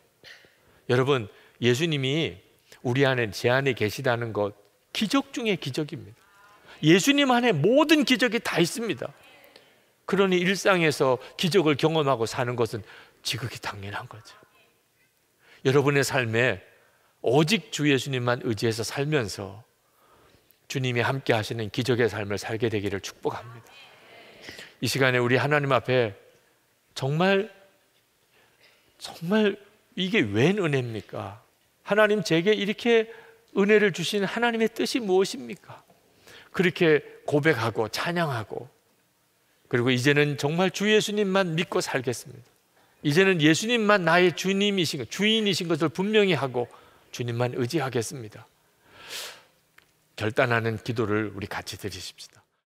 여러분, 예수님이 우리 안에, 제 안에 계시다는 것 기적 중에 기적입니다. 예수님 안에 모든 기적이 다 있습니다. 그러니 일상에서 기적을 경험하고 사는 것은 지극히 당연한 거죠. 여러분의 삶에 오직 주 예수님만 의지해서 살면서 주님이 함께 하시는 기적의 삶을 살게 되기를 축복합니다. 이 시간에 우리 하나님 앞에 정말 이게 웬 은혜입니까? 하나님, 제게 이렇게 은혜를 주신 하나님의 뜻이 무엇입니까? 그렇게 고백하고 찬양하고, 그리고 이제는 정말 주 예수님만 믿고 살겠습니다. 이제는 예수님만 나의 주인이신 것을 분명히 하고 주님만 의지하겠습니다. 결단하는 기도를 우리 같이 드리십시다.